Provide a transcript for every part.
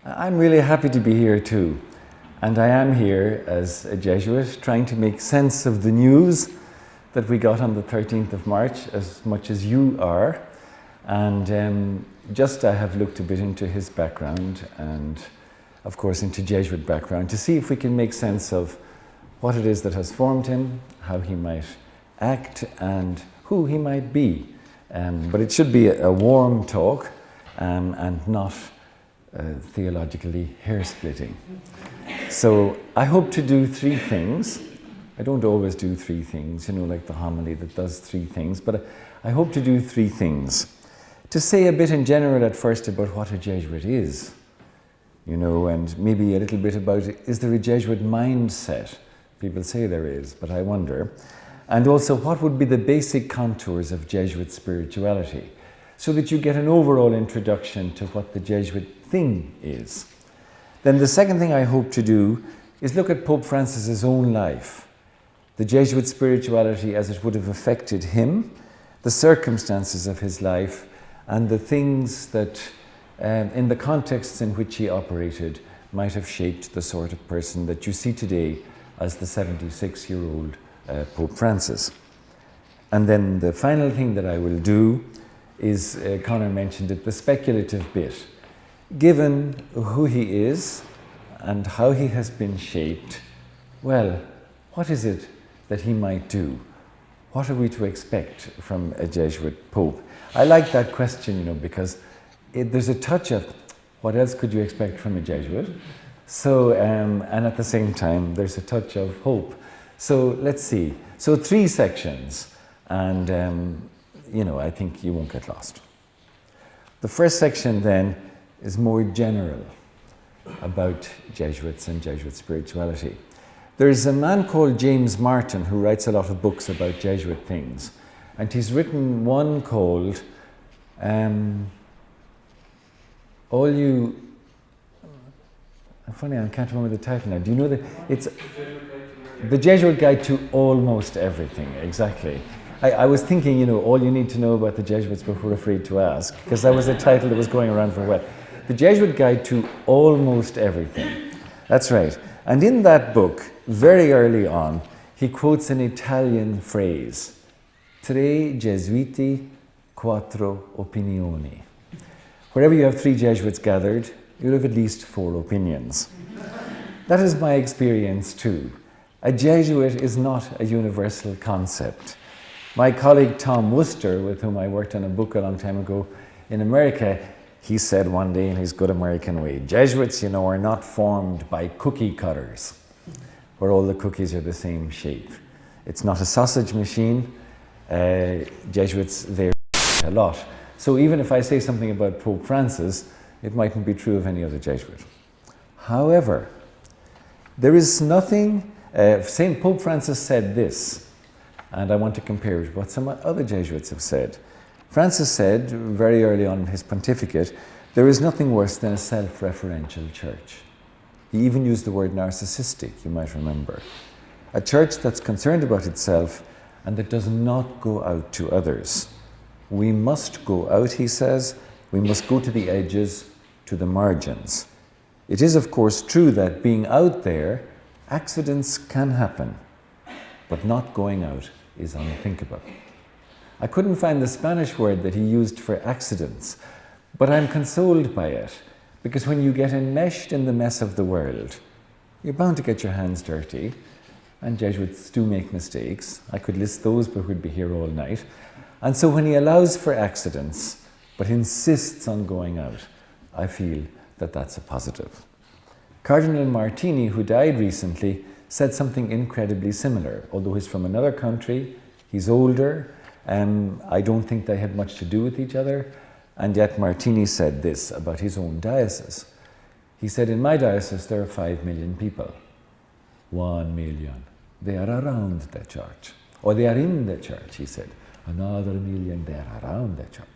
I'm really happy to be here too. And I am here as a Jesuit trying to make sense of the news that we got on the 13th of March as much as you are. And I have looked a bit into his background and of course into Jesuit background to see if we can make sense of what it is that has formed him, how he might act and who he might be. But it should be a warm talk and not theologically hair-splitting. So I hope to do three things. I don't always do three things, like the homily that does three things, but I hope to do three things. To say a bit in general at first about what a Jesuit is, and maybe a little bit about, is there a Jesuit mindset? People say there is, but I wonder. And also, what would be the basic contours of Jesuit spirituality, so that you get an overall introduction to what the Jesuit thing is. Then the second thing I hope to do is look at Pope Francis's own life, the Jesuit spirituality as it would have affected him, the circumstances of his life, and the things that, in the contexts in which he operated, might have shaped the sort of person that you see today as the 76-year-old Pope Francis. And then the final thing that I will do is, Conor mentioned it, the speculative bit. Given who he is and how he has been shaped, well, what is it that he might do? What are we to expect from a Jesuit Pope? I like that question, because there's a touch of what else could you expect from a Jesuit? So, and at the same time, there's a touch of hope. So let's see. So 3 sections, and I think you won't get lost. The first section then is more general about Jesuits and Jesuit spirituality. There's a man called James Martin who writes a lot of books about Jesuit things, and he's written one called Funny, I can't remember the title now. Do you know that? It's The Jesuit Guide to Almost Everything, exactly. I was thinking, all you need to know about the Jesuits, but we're afraid to ask, because that was a title that was going around for a while. The Jesuit Guide to Almost Everything. That's right. And in that book, very early on, he quotes an Italian phrase, Tre Gesuiti, quattro opinioni. Wherever you have 3 Jesuits gathered, you'll have at least 4 opinions. That is my experience too. A Jesuit is not a universal concept. My colleague Tom Worcester, with whom I worked on a book a long time ago in America, he said one day in his good American way, Jesuits, are not formed by cookie cutters, where all the cookies are the same shape. It's not a sausage machine. Jesuits vary a lot. So even if I say something about Pope Francis, it mightn't be true of any other Jesuit. However, there is nothing, St. Pope Francis said this, and I want to compare it with what some other Jesuits have said. Francis said, very early on in his pontificate, there is nothing worse than a self-referential church. He even used the word narcissistic, you might remember. A church that's concerned about itself and that does not go out to others. We must go out, he says, we must go to the edges, to the margins. It is, of course, true that being out there, accidents can happen, but not going out is unthinkable. I couldn't find the Spanish word that he used for accidents, but I'm consoled by it, because when you get enmeshed in the mess of the world, you're bound to get your hands dirty, and Jesuits do make mistakes. I could list those, but we'd be here all night. And so when he allows for accidents, but insists on going out, I feel that that's a positive. Cardinal Martini, who died recently, said something incredibly similar. Although he's from another country, he's older, I don't think they had much to do with each other, and yet Martini said this about his own diocese. He said, in my diocese there are 5 million people. 1 million. They are around the church. Or they are in the church, he said. Another 1 million, they are around the church.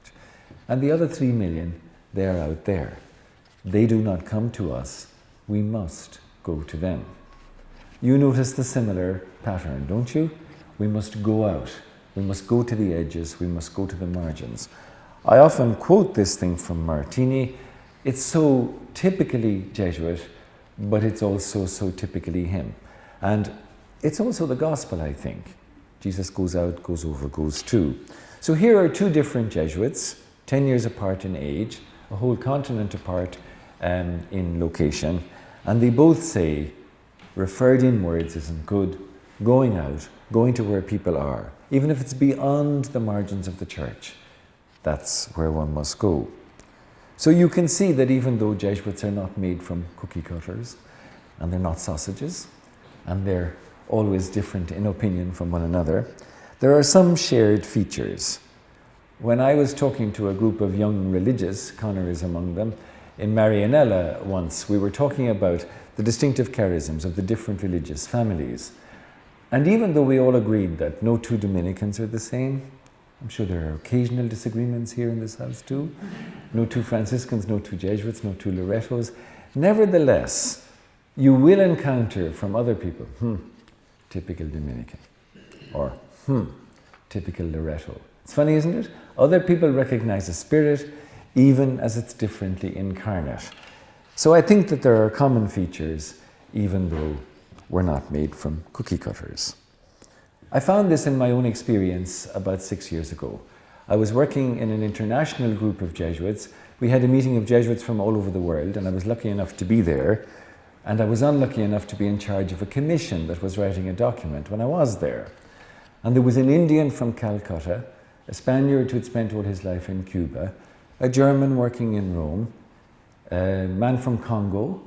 And the other 3 million, they are out there. They do not come to us. We must go to them. You notice the similar pattern, don't you? We must go out. We must go to the edges. We must go to the margins. I often quote this thing from Martini, It's so typically Jesuit, but it's also so typically him. And it's also the gospel, I think. Jesus goes out, goes over, goes to. So here are two different Jesuits, 10 years apart in age, a whole continent apart in location, and they both say, referred in words isn't good, going out, going to where people are, even if it's beyond the margins of the church, that's where one must go. So you can see that even though Jesuits are not made from cookie cutters, and they're not sausages, and they're always different in opinion from one another, there are some shared features. When I was talking to a group of young religious, Connor is among them, in Marianella once, we were talking about the distinctive charisms of the different religious families. And even though we all agreed that no two Dominicans are the same, I'm sure there are occasional disagreements here in this house too, no two Franciscans, no two Jesuits, no two Lorettos, nevertheless, you will encounter from other people, typical Dominican, or typical Loretto. It's funny, isn't it? Other people recognize a spirit even as it's differently incarnate. So I think that there are common features even though we're not made from cookie cutters. I found this in my own experience about 6 years ago. I was working in an international group of Jesuits. We had a meeting of Jesuits from all over the world, and I was lucky enough to be there. And I was unlucky enough to be in charge of a commission that was writing a document when I was there. And there was an Indian from Calcutta, a Spaniard who had spent all his life in Cuba, a German working in Rome, a man from Congo,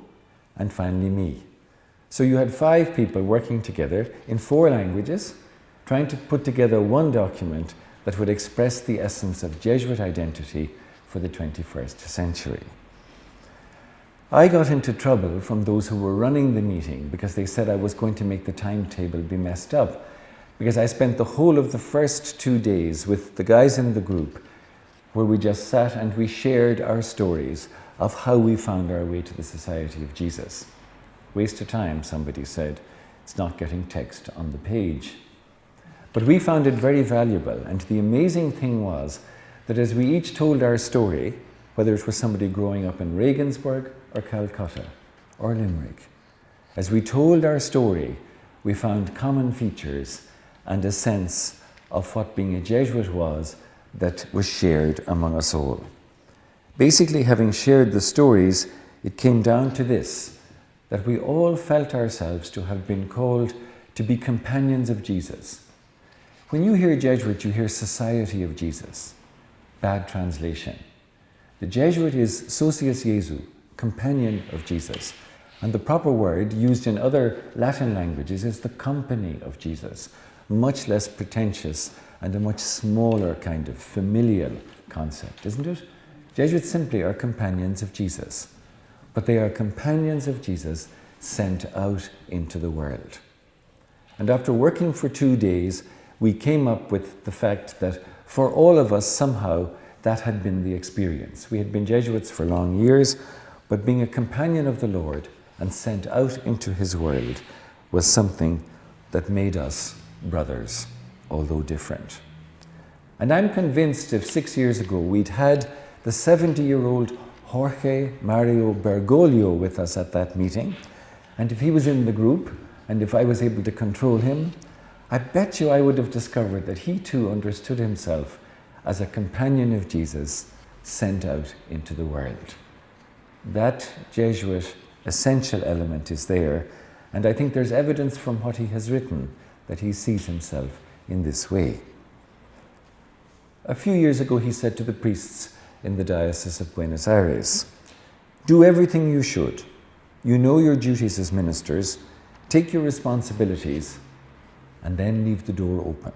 and finally me. So you had 5 people working together in 4 languages, trying to put together one document that would express the essence of Jesuit identity for the 21st century. I got into trouble from those who were running the meeting because they said I was going to make the timetable be messed up, because I spent the whole of the first 2 days with the guys in the group where we just sat and we shared our stories of how we found our way to the Society of Jesus. Waste of time, somebody said. It's not getting text on the page. But we found it very valuable, and the amazing thing was that as we each told our story, whether it was somebody growing up in Regensburg or Calcutta or Limerick, as we told our story, we found common features and a sense of what being a Jesuit was that was shared among us all. Basically, having shared the stories, it came down to this, that we all felt ourselves to have been called to be companions of Jesus. When you hear Jesuit, you hear Society of Jesus. Bad translation. The Jesuit is Socius Jesu, companion of Jesus. And the proper word used in other Latin languages is the company of Jesus. Much less pretentious and a much smaller kind of familial concept, isn't it? Jesuits simply are companions of Jesus. But they are companions of Jesus sent out into the world. And after working for 2 days, we came up with the fact that for all of us, somehow, that had been the experience. We had been Jesuits for long years, but being a companion of the Lord and sent out into his world was something that made us brothers, although different. And I'm convinced if 6 years ago we'd had the 70-year-old Jorge Mario Bergoglio with us at that meeting, and if he was in the group, and if I was able to control him, I bet you I would have discovered that he too understood himself as a companion of Jesus sent out into the world. That Jesuit essential element is there, and I think there's evidence from what he has written that he sees himself in this way. A few years ago he said to the priests in the Diocese of Buenos Aires, "Do everything you should. You know your duties as ministers, take your responsibilities, and then leave the door open."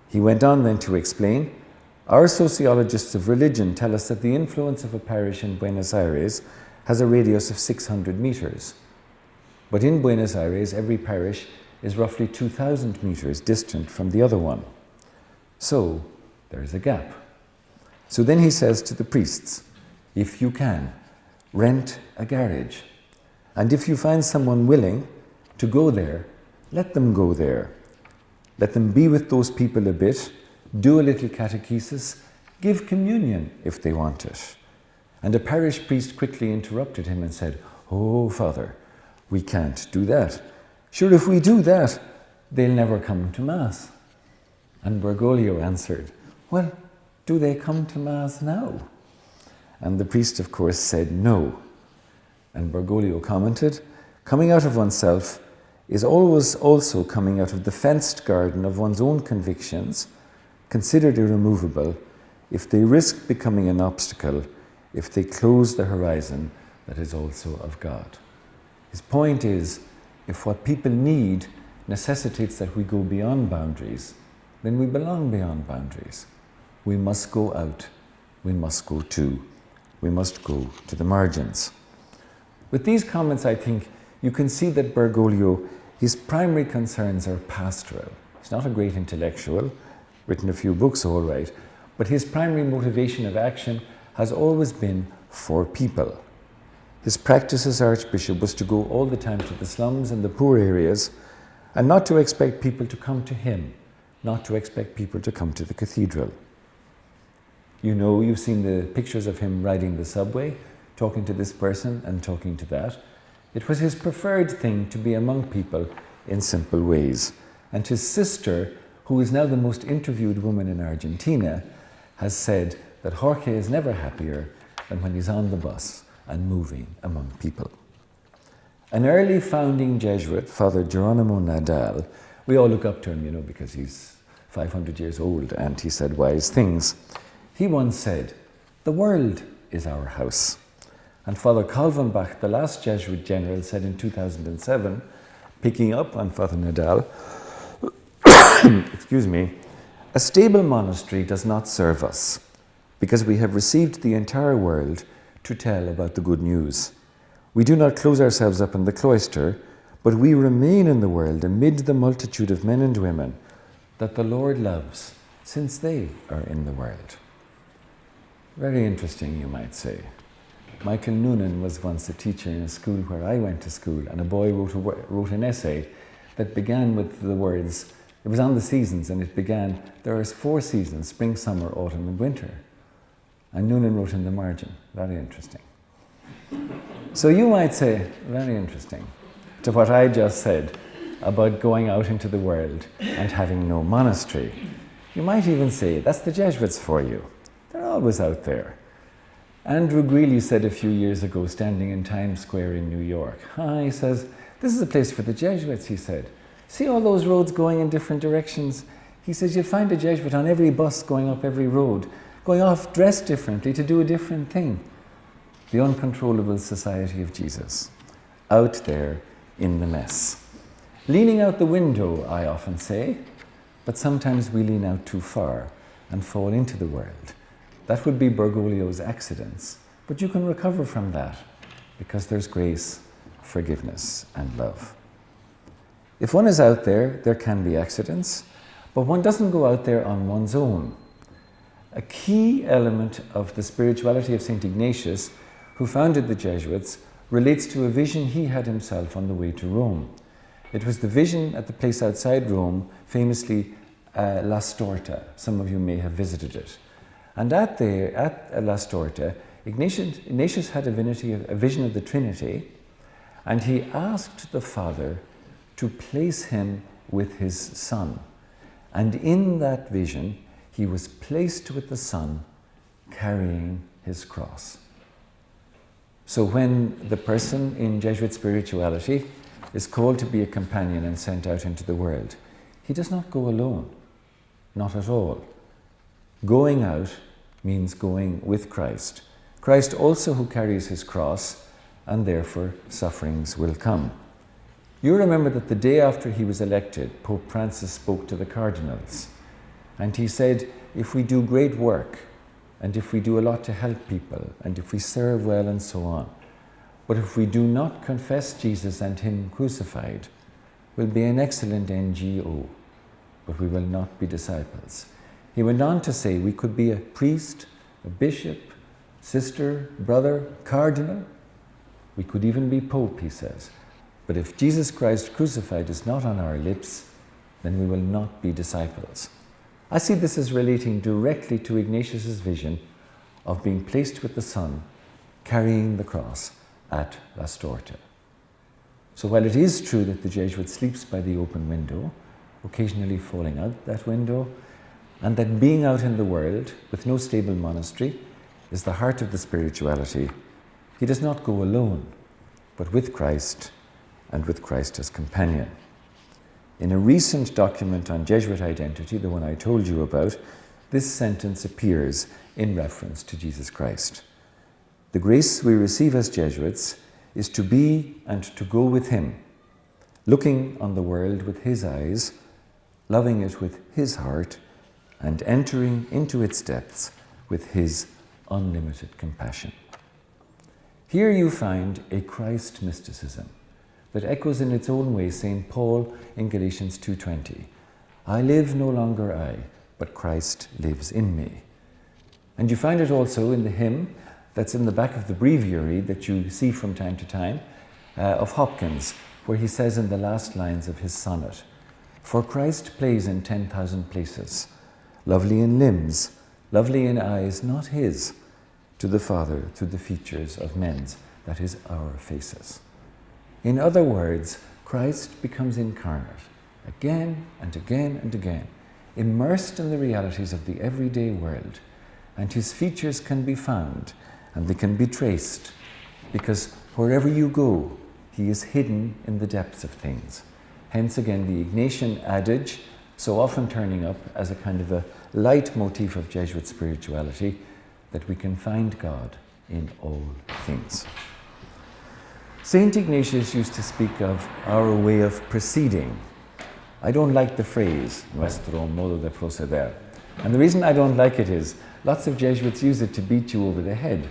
He went on then to explain, "Our sociologists of religion tell us that the influence of a parish in Buenos Aires has a radius of 600 meters. But in Buenos Aires, every parish is roughly 2,000 meters distant from the other one. So there's a gap. So then he says to the priests, if you can, rent a garage. And if you find someone willing to go there, let them go there. Let them be with those people a bit, do a little catechesis, give communion if they want it. And a parish priest quickly interrupted him and said, "Oh, Father, we can't do that. Sure, if we do that, they'll never come to Mass." And Bergoglio answered, "Well, do they come to Mass now?" And the priest, of course, said no. And Bergoglio commented, "Coming out of oneself is always also coming out of the fenced garden of one's own convictions, considered irremovable, if they risk becoming an obstacle, if they close the horizon that is also of God." His point is, if what people need necessitates that we go beyond boundaries, then we belong beyond boundaries. We must go out. We must go to. We must go to the margins. With these comments, I think you can see that Bergoglio, his primary concerns are pastoral. He's not a great intellectual, written a few books, all right, but his primary motivation of action has always been for people. His practice as Archbishop was to go all the time to the slums and the poor areas and not to expect people to come to him, not to expect people to come to the cathedral. You know, you've seen the pictures of him riding the subway, talking to this person and talking to that. It was his preferred thing to be among people in simple ways. And his sister, who is now the most interviewed woman in Argentina, has said that Jorge is never happier than when he's on the bus and moving among people. An early founding Jesuit, Father Geronimo Nadal, we all look up to him, you know, because he's 500 years old and he said wise things. He once said, "The world is our house." And Father Kalvenbach, the last Jesuit general, said in 2007, picking up on Father Nadal, excuse me, "A stable monastery does not serve us, because we have received the entire world to tell about the good news. We do not close ourselves up in the cloister, but we remain in the world amid the multitude of men and women that the Lord loves, since they are in the world." Very interesting, you might say. Michael Noonan was once a teacher in a school where I went to school, and a boy wrote an essay that began with the words, it was on the seasons, and it began, "There are 4 seasons, spring, summer, autumn, and winter." And Noonan wrote in the margin, very interesting. So you might say, very interesting, to what I just said about going out into the world and having no monastery. You might even say, that's the Jesuits for you. They're always out there. Andrew Greeley said a few years ago, standing in Times Square in New York, he says, "This is a place for the Jesuits," he said. "See all those roads going in different directions?" He says, "You'll find a Jesuit on every bus going up every road, going off dressed differently to do a different thing." The uncontrollable society of Jesus, out there in the mess. Leaning out the window, I often say, but sometimes we lean out too far and fall into the world. That would be Bergoglio's accidents, but you can recover from that because there's grace, forgiveness, and love. If one is out there, there can be accidents, but one doesn't go out there on one's own. A key element of the spirituality of St. Ignatius, who founded the Jesuits, relates to a vision he had himself on the way to Rome. It was the vision at the place outside Rome, famously La Storta. Some of you may have visited it. And at La Storta, Ignatius had a vision of the Trinity, and he asked the Father to place him with his Son. And in that vision, he was placed with the Son, carrying his cross. So when the person in Jesuit spirituality is called to be a companion and sent out into the world, he does not go alone, not at all. Going out means going with Christ. Christ also who carries his cross, and therefore sufferings will come. You remember that the day after he was elected, Pope Francis spoke to the cardinals, and he said, if we do great work, and if we do a lot to help people, and if we serve well and so on, but if we do not confess Jesus and him crucified, we'll be an excellent NGO, but we will not be disciples. He went on to say we could be a priest, a bishop, sister, brother, cardinal. We could even be pope, he says. But if Jesus Christ crucified is not on our lips, then we will not be disciples. I see this as relating directly to Ignatius's vision of being placed with the Son carrying the cross at La Storta. So while it is true that the Jesuit sleeps by the open window, occasionally falling out that window, and that being out in the world with no stable monastery is the heart of the spirituality, he does not go alone, but with Christ and with Christ as companion. In a recent document on Jesuit identity, the one I told you about, this sentence appears in reference to Jesus Christ. The grace we receive as Jesuits is to be and to go with him, looking on the world with his eyes, loving it with his heart, and entering into its depths with his unlimited compassion. Here you find a Christ mysticism that echoes in its own way St. Paul in Galatians 2:20. I live no longer I, but Christ lives in me. And you find it also in the hymn that's in the back of the breviary that you see from time to time of Hopkins, where he says in the last lines of his sonnet, for Christ plays in 10,000 places, lovely in limbs, lovely in eyes not his, to the Father through the features of men's, that is our faces. In other words, Christ becomes incarnate again and again and again, immersed in the realities of the everyday world, and his features can be found and they can be traced, because wherever you go, he is hidden in the depths of things. Hence again the Ignatian adage, so often turning up as a kind of a leitmotif of Jesuit spirituality, that we can find God in all things. Saint Ignatius used to speak of our way of proceeding. I don't like the phrase, nuestro modo de proceder. And the reason I don't like it is, lots of Jesuits use it to beat you over the head,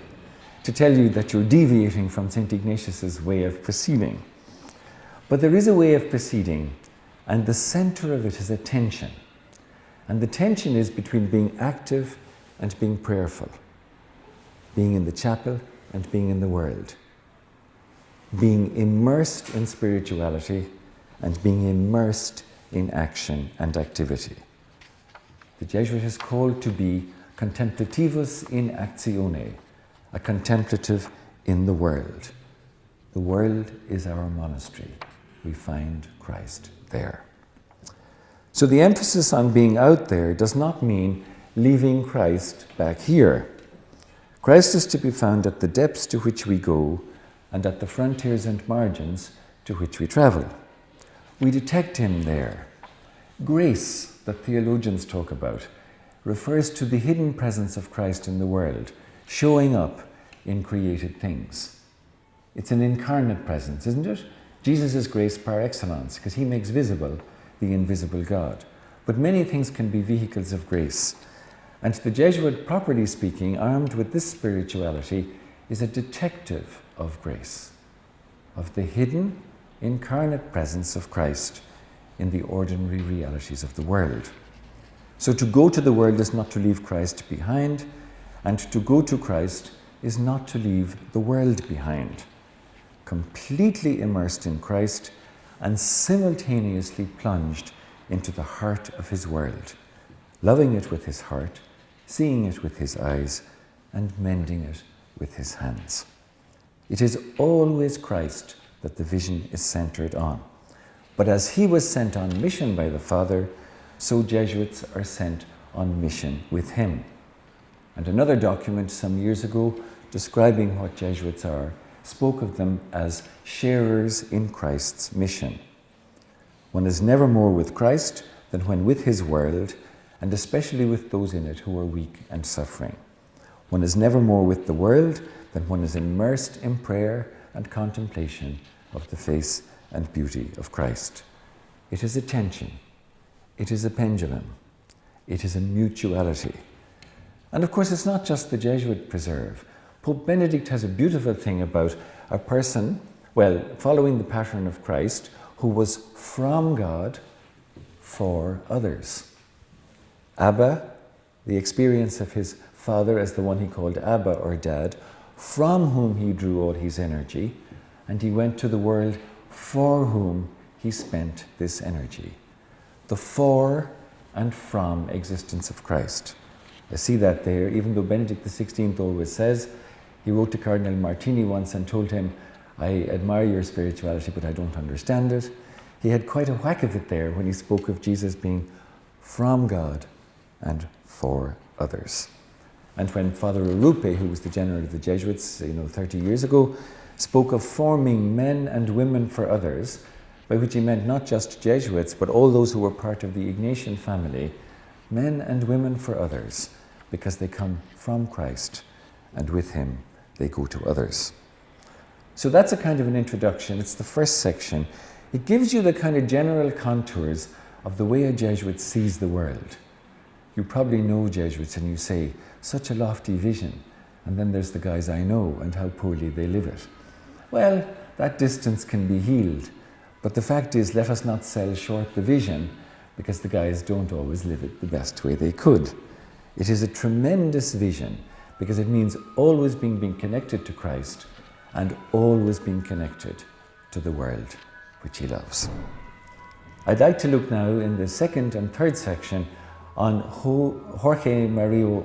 to tell you that you're deviating from Saint Ignatius's way of proceeding. But there is a way of proceeding, and the center of it is a tension. And the tension is between being active and being prayerful, being in the chapel and being in the world, being immersed in spirituality and being immersed in action and activity. The Jesuit is called to be contemplativus in actione, a contemplative in the world. The world is our monastery. We find Christ there. So the emphasis on being out there does not mean leaving Christ back here. Christ is to be found at the depths to which we go and at the frontiers and margins to which we travel. We detect him there. Grace, that theologians talk about, refers to the hidden presence of Christ in the world, showing up in created things. It's an incarnate presence, isn't it? Jesus is grace par excellence, because he makes visible the invisible God. But many things can be vehicles of grace. And the Jesuit, properly speaking, armed with this spirituality, is a detective of grace, of the hidden, incarnate presence of Christ in the ordinary realities of the world. So to go to the world is not to leave Christ behind, and to go to Christ is not to leave the world behind. Completely immersed in Christ and simultaneously plunged into the heart of his world, loving it with his heart, seeing it with his eyes, and mending it with his hands. It is always Christ that the vision is centered on. But as he was sent on mission by the Father, so Jesuits are sent on mission with him. And another document some years ago describing what Jesuits are spoke of them as sharers in Christ's mission. One is never more with Christ than when with his world, and especially with those in it who are weak and suffering. One is never more with the world than one is immersed in prayer and contemplation of the face and beauty of Christ. It is a tension. It is a pendulum. It is a mutuality. And of course, it's not just the Jesuit preserve. Pope Benedict has a beautiful thing about a person, well, following the pattern of Christ, who was from God for others. Abba, the experience of his father as the one he called Abba or Dad, from whom he drew all his energy, and he went to the world for whom he spent this energy. The for and from existence of Christ. I see that there, even though Benedict XVI always says He wrote to Cardinal Martini once and told him, "I admire your spirituality, but I don't understand it." He had quite a whack of it there when he spoke of Jesus being from God and for others. And when Father Arupe, who was the general of the Jesuits 30 years ago, spoke of forming men and women for others, by which he meant not just Jesuits, but all those who were part of the Ignatian family, men and women for others, because they come from Christ, and with him they go to others. So that's a kind of an introduction. It's the first section. It gives you the kind of general contours of the way a Jesuit sees the world. You probably know Jesuits and you say, such a lofty vision, and then there's the guys I know and how poorly they live it. Well, that distance can be healed, but the fact is, let us not sell short the vision, because the guys don't always live it the best way they could. It is a tremendous vision, because it means always being connected to Christ and always being connected to the world which he loves. I'd like to look now in the second and third section on Jorge Maria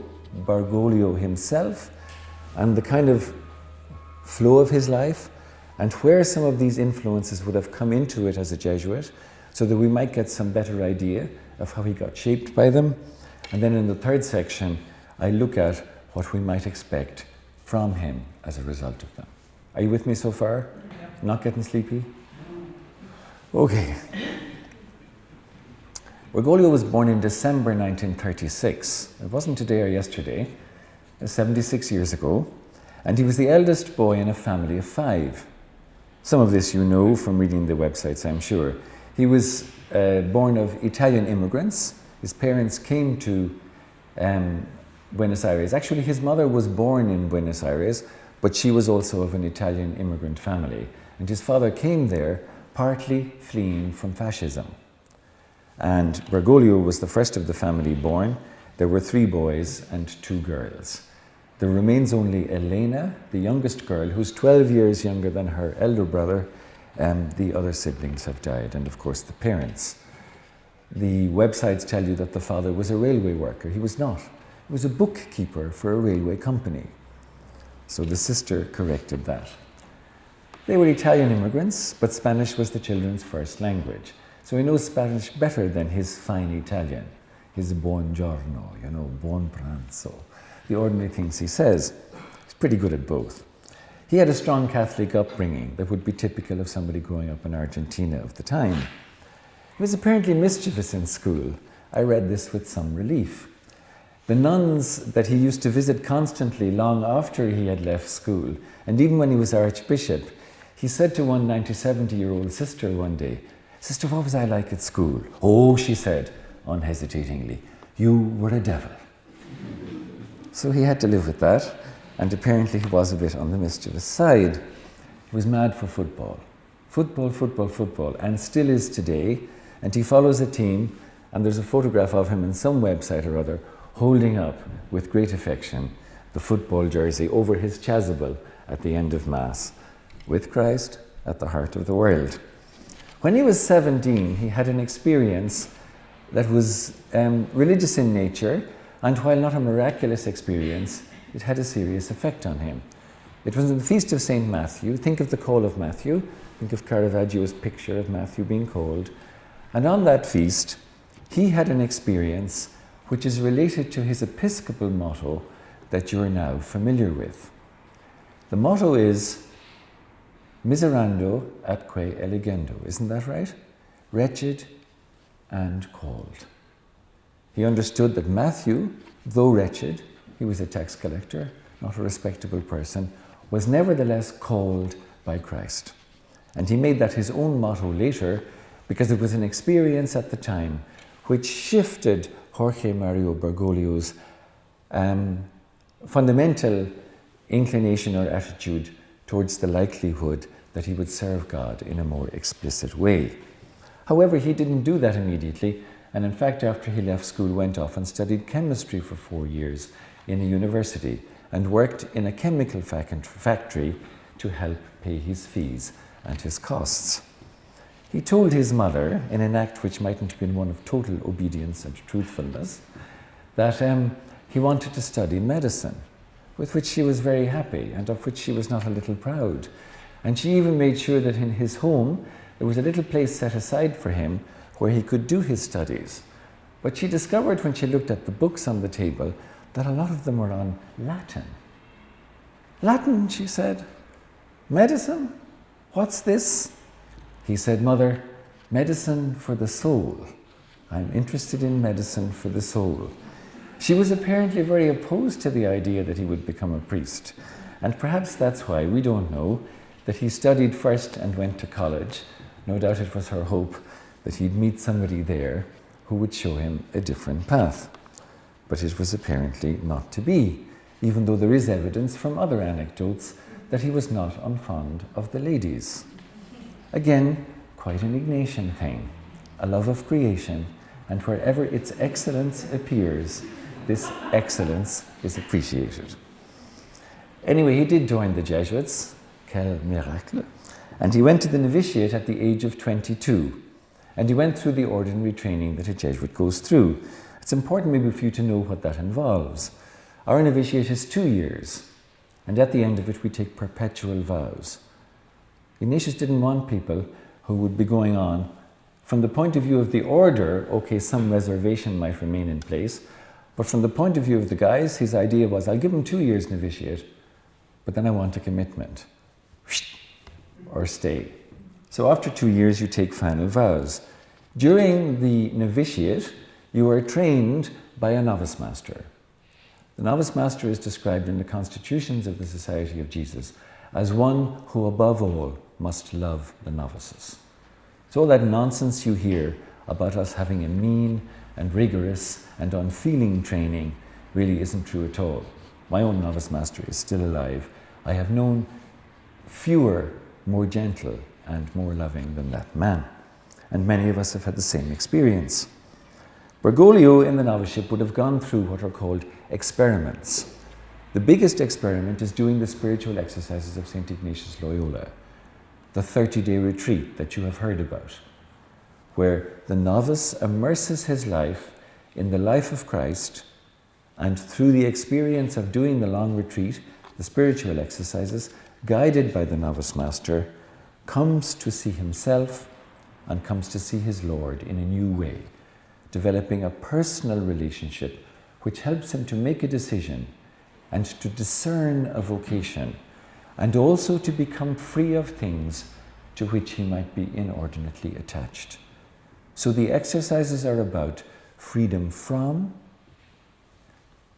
Bergoglio himself and the kind of flow of his life and where some of these influences would have come into it as a Jesuit, so that we might get some better idea of how he got shaped by them. And then in the third section, I look at what we might expect from him as a result of them. Are you with me so far? Yeah. Not getting sleepy? Okay. Bergoglio was born in December 1936. It wasn't today or yesterday. It was 76 years ago. And he was the eldest boy in a family of 5. Some of this you know from reading the websites, I'm sure. He was born of Italian immigrants. His parents came to Buenos Aires. Actually, his mother was born in Buenos Aires, but she was also of an Italian immigrant family. And his father came there partly fleeing from fascism. And Bergoglio was the first of the family born. There were 3 boys and 2 girls. There remains only Elena, the youngest girl, who's 12 years younger than her elder brother. The other siblings have died, and of course the parents. The websites tell you that the father was a railway worker. He was not. He was a bookkeeper for a railway company. So the sister corrected that. They were Italian immigrants, but Spanish was the children's first language. So he knows Spanish better than his fine Italian, his buongiorno, buon pranzo, the ordinary things he says. He's pretty good at both. He had a strong Catholic upbringing that would be typical of somebody growing up in Argentina of the time. He was apparently mischievous in school. I read this with some relief. The nuns that he used to visit constantly long after he had left school, and even when he was Archbishop, he said to one 90-70-year-old sister one day, "Sister, what was I like at school?" "Oh," she said, unhesitatingly, "you were a devil." So he had to live with that, and apparently he was a bit on the mischievous side. He was mad for football. Football, and still is today. And he follows a team, and there's a photograph of him in some website or other holding up with great affection the football jersey over his chasuble at the end of Mass, with Christ at the heart of the world. When he was 17, he had an experience that was religious in nature, and while not a miraculous experience, it had a serious effect on him. It was on the feast of St. Matthew. Think of the call of Matthew. Think of Caravaggio's picture of Matthew being called. And on that feast, he had an experience which is related to his Episcopal motto that you're now familiar with. The motto is miserando atque eligendo. Isn't that right? Wretched and called. He understood that Matthew, though wretched, he was a tax collector, not a respectable person, was nevertheless called by Christ. And he made that his own motto later, because it was an experience at the time which shifted Jorge Maria Bergoglio's fundamental inclination or attitude towards the likelihood that he would serve God in a more explicit way. However, he didn't do that immediately, and in fact, after he left school, went off and studied chemistry for 4 years in a university and worked in a chemical factory to help pay his fees and his costs. He told his mother, in an act which mightn't have been one of total obedience and truthfulness, that he wanted to study medicine, with which she was very happy and of which she was not a little proud. And she even made sure that in his home there was a little place set aside for him where he could do his studies. But she discovered when she looked at the books on the table that a lot of them were on Latin. Latin, she said. Medicine? What's this? He said, Mother, medicine for the soul. I'm interested in medicine for the soul. She was apparently very opposed to the idea that he would become a priest. And perhaps that's why, we don't know, that he studied first and went to college. No doubt it was her hope that he'd meet somebody there who would show him a different path. But it was apparently not to be, even though there is evidence from other anecdotes that he was not unfond of the ladies. Again, quite an Ignatian thing, a love of creation, and wherever its excellence appears, this excellence is appreciated. Anyway, he did join the Jesuits, quel miracle, and he went to the novitiate at the age of 22, and he went through the ordinary training that a Jesuit goes through. It's important maybe for you to know what that involves. Our novitiate is 2 years, and at the end of it we take perpetual vows. Ignatius didn't want people who would be going on. From the point of view of the order, okay, some reservation might remain in place, but from the point of view of the guys, his idea was, I'll give them 2 years novitiate, but then I want a commitment, or stay. So after 2 years, you take final vows. During the novitiate, you are trained by a novice master. The novice master is described in the constitutions of the Society of Jesus as one who above all must love the novices. So all that nonsense you hear about us having a mean and rigorous and unfeeling training really isn't true at all. My own novice master is still alive. I have known fewer more gentle and more loving than that man. And many of us have had the same experience. Bergoglio in the noviceship would have gone through what are called experiments. The biggest experiment is doing the spiritual exercises of St. Ignatius Loyola, the 30-day retreat that you have heard about, where the novice immerses his life in the life of Christ, and through the experience of doing the long retreat, the spiritual exercises, guided by the novice master, comes to see himself and comes to see his Lord in a new way, developing a personal relationship which helps him to make a decision and to discern a vocation, and also to become free of things to which he might be inordinately attached. So the exercises are about freedom from,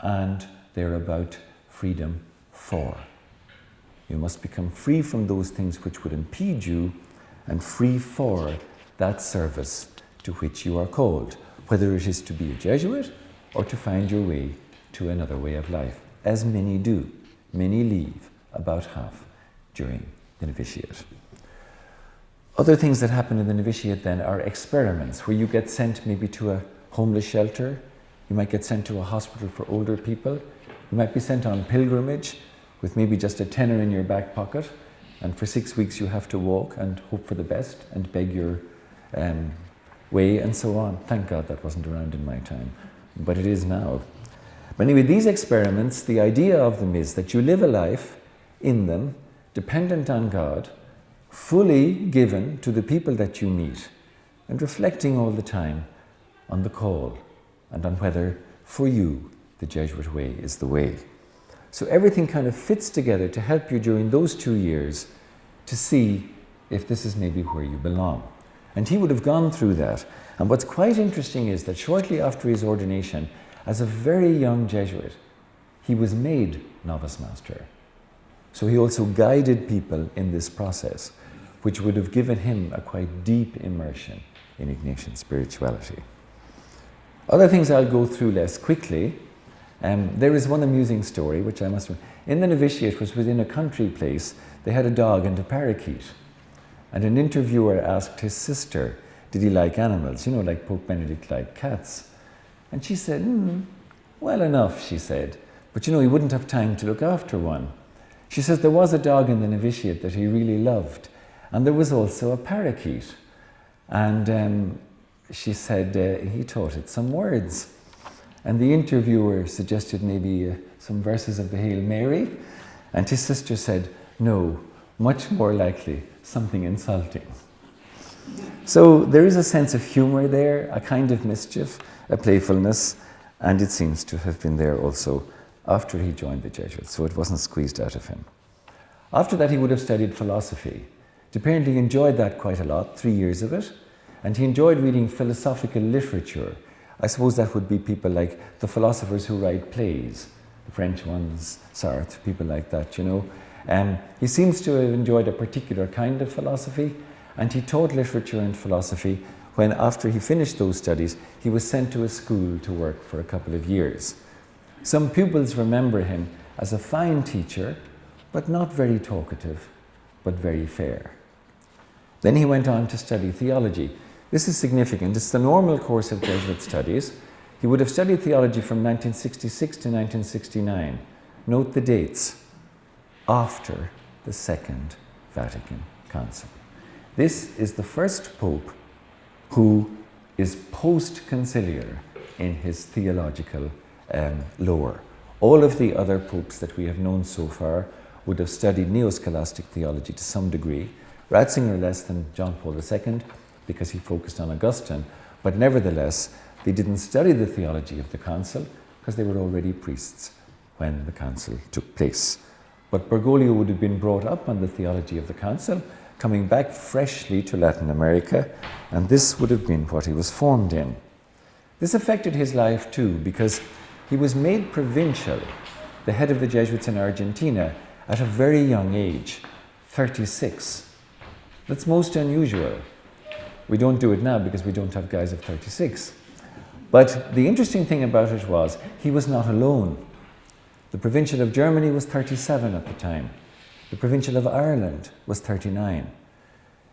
and they're about freedom for. You must become free from those things which would impede you, and free for that service to which you are called, whether it is to be a Jesuit or to find your way to another way of life, as many do. Many leave, about half, during the novitiate. Other things that happen in the novitiate then are experiments, where you get sent maybe to a homeless shelter, you might get sent to a hospital for older people, you might be sent on pilgrimage with maybe just a tenner in your back pocket, and for 6 weeks you have to walk and hope for the best and beg your way and so on. Thank God that wasn't around in my time, but it is now. But anyway, these experiments, the idea of them is that you live a life in them, dependent on God, fully given to the people that you meet, and reflecting all the time on the call and on whether, for you, the Jesuit way is the way. So everything kind of fits together to help you during those 2 years to see if this is maybe where you belong. And he would have gone through that. And what's quite interesting is that shortly after his ordination, as a very young Jesuit, he was made novice master. So he also guided people in this process, which would have given him a quite deep immersion in Ignatian spirituality. Other things I'll go through less quickly. There is one amusing story, which I must remember. In the novitiate, was within a country place, they had a dog and a parakeet. And an interviewer asked his sister, did he like animals? You know, like Pope Benedict liked cats. And she said, well enough, she said. But you know, he wouldn't have time to look after one. She says there was a dog in the novitiate that he really loved. And there was also a parakeet. And she said he taught it some words. And the interviewer suggested maybe some verses of the Hail Mary, and his sister said, no, much more likely something insulting. So there is a sense of humor there, a kind of mischief, a playfulness, and it seems to have been there also after he joined the Jesuits, so it wasn't squeezed out of him. After that, he would have studied philosophy. He apparently enjoyed that quite a lot, 3 years of it, and he enjoyed reading philosophical literature. I suppose that would be people like the philosophers who write plays, the French ones, Sartre, people like that, you know. He seems to have enjoyed a particular kind of philosophy, and he taught literature and philosophy when, after he finished those studies, he was sent to a school to work for a couple of years. Some pupils remember him as a fine teacher, but not very talkative, but very fair. Then he went on to study theology. This is significant. It's the normal course of Jesuit studies. He would have studied theology from 1966 to 1969. Note the dates. After the Second Vatican Council. This is the first pope who is post-conciliar in his theological lore. All of the other popes that we have known so far would have studied neo-scholastic theology to some degree. Ratzinger less than John Paul II, because he focused on Augustine, but nevertheless, they didn't study the theology of the council because they were already priests when the council took place. But Bergoglio would have been brought up on the theology of the council, coming back freshly to Latin America, and this would have been what he was formed in. This affected his life too, because he was made provincial, the head of the Jesuits in Argentina, at a very young age, 36. That's most unusual. We don't do it now because we don't have guys of 36. But the interesting thing about it was he was not alone. The provincial of Germany was 37 at the time. The provincial of Ireland was 39.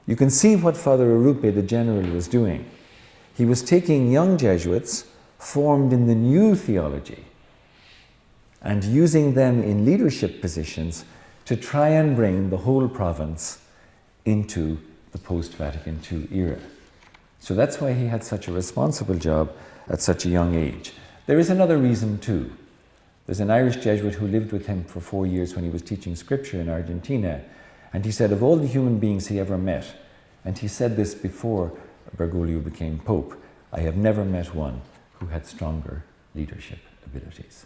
You can see what Father Arupe, the general, was doing. He was taking young Jesuits formed in the new theology and using them in leadership positions to try and bring the whole province into the post-Vatican II era. So that's why he had such a responsible job at such a young age. There is another reason too. There's an Irish Jesuit who lived with him for 4 years when he was teaching scripture in Argentina, and he said of all the human beings he ever met, and he said this before Bergoglio became Pope, I have never met one who had stronger leadership abilities.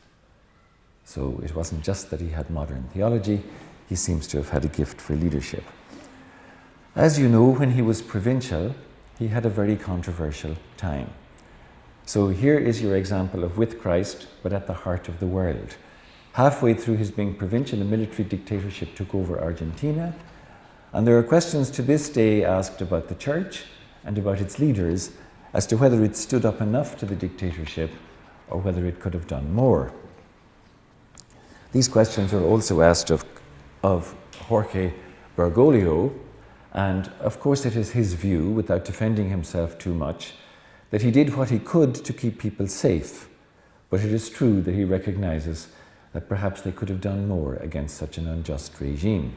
So it wasn't just that he had modern theology, he seems to have had a gift for leadership. As you know, when he was provincial, he had a very controversial time. So here is your example of with Christ, but at the heart of the world. Halfway through his being provincial, a military dictatorship took over Argentina, and there are questions to this day asked about the church and about its leaders as to whether it stood up enough to the dictatorship or whether it could have done more. These questions are also asked of Jorge Bergoglio, and of course it is his view, without defending himself too much, that he did what he could to keep people safe. But it is true that he recognizes that perhaps they could have done more against such an unjust regime.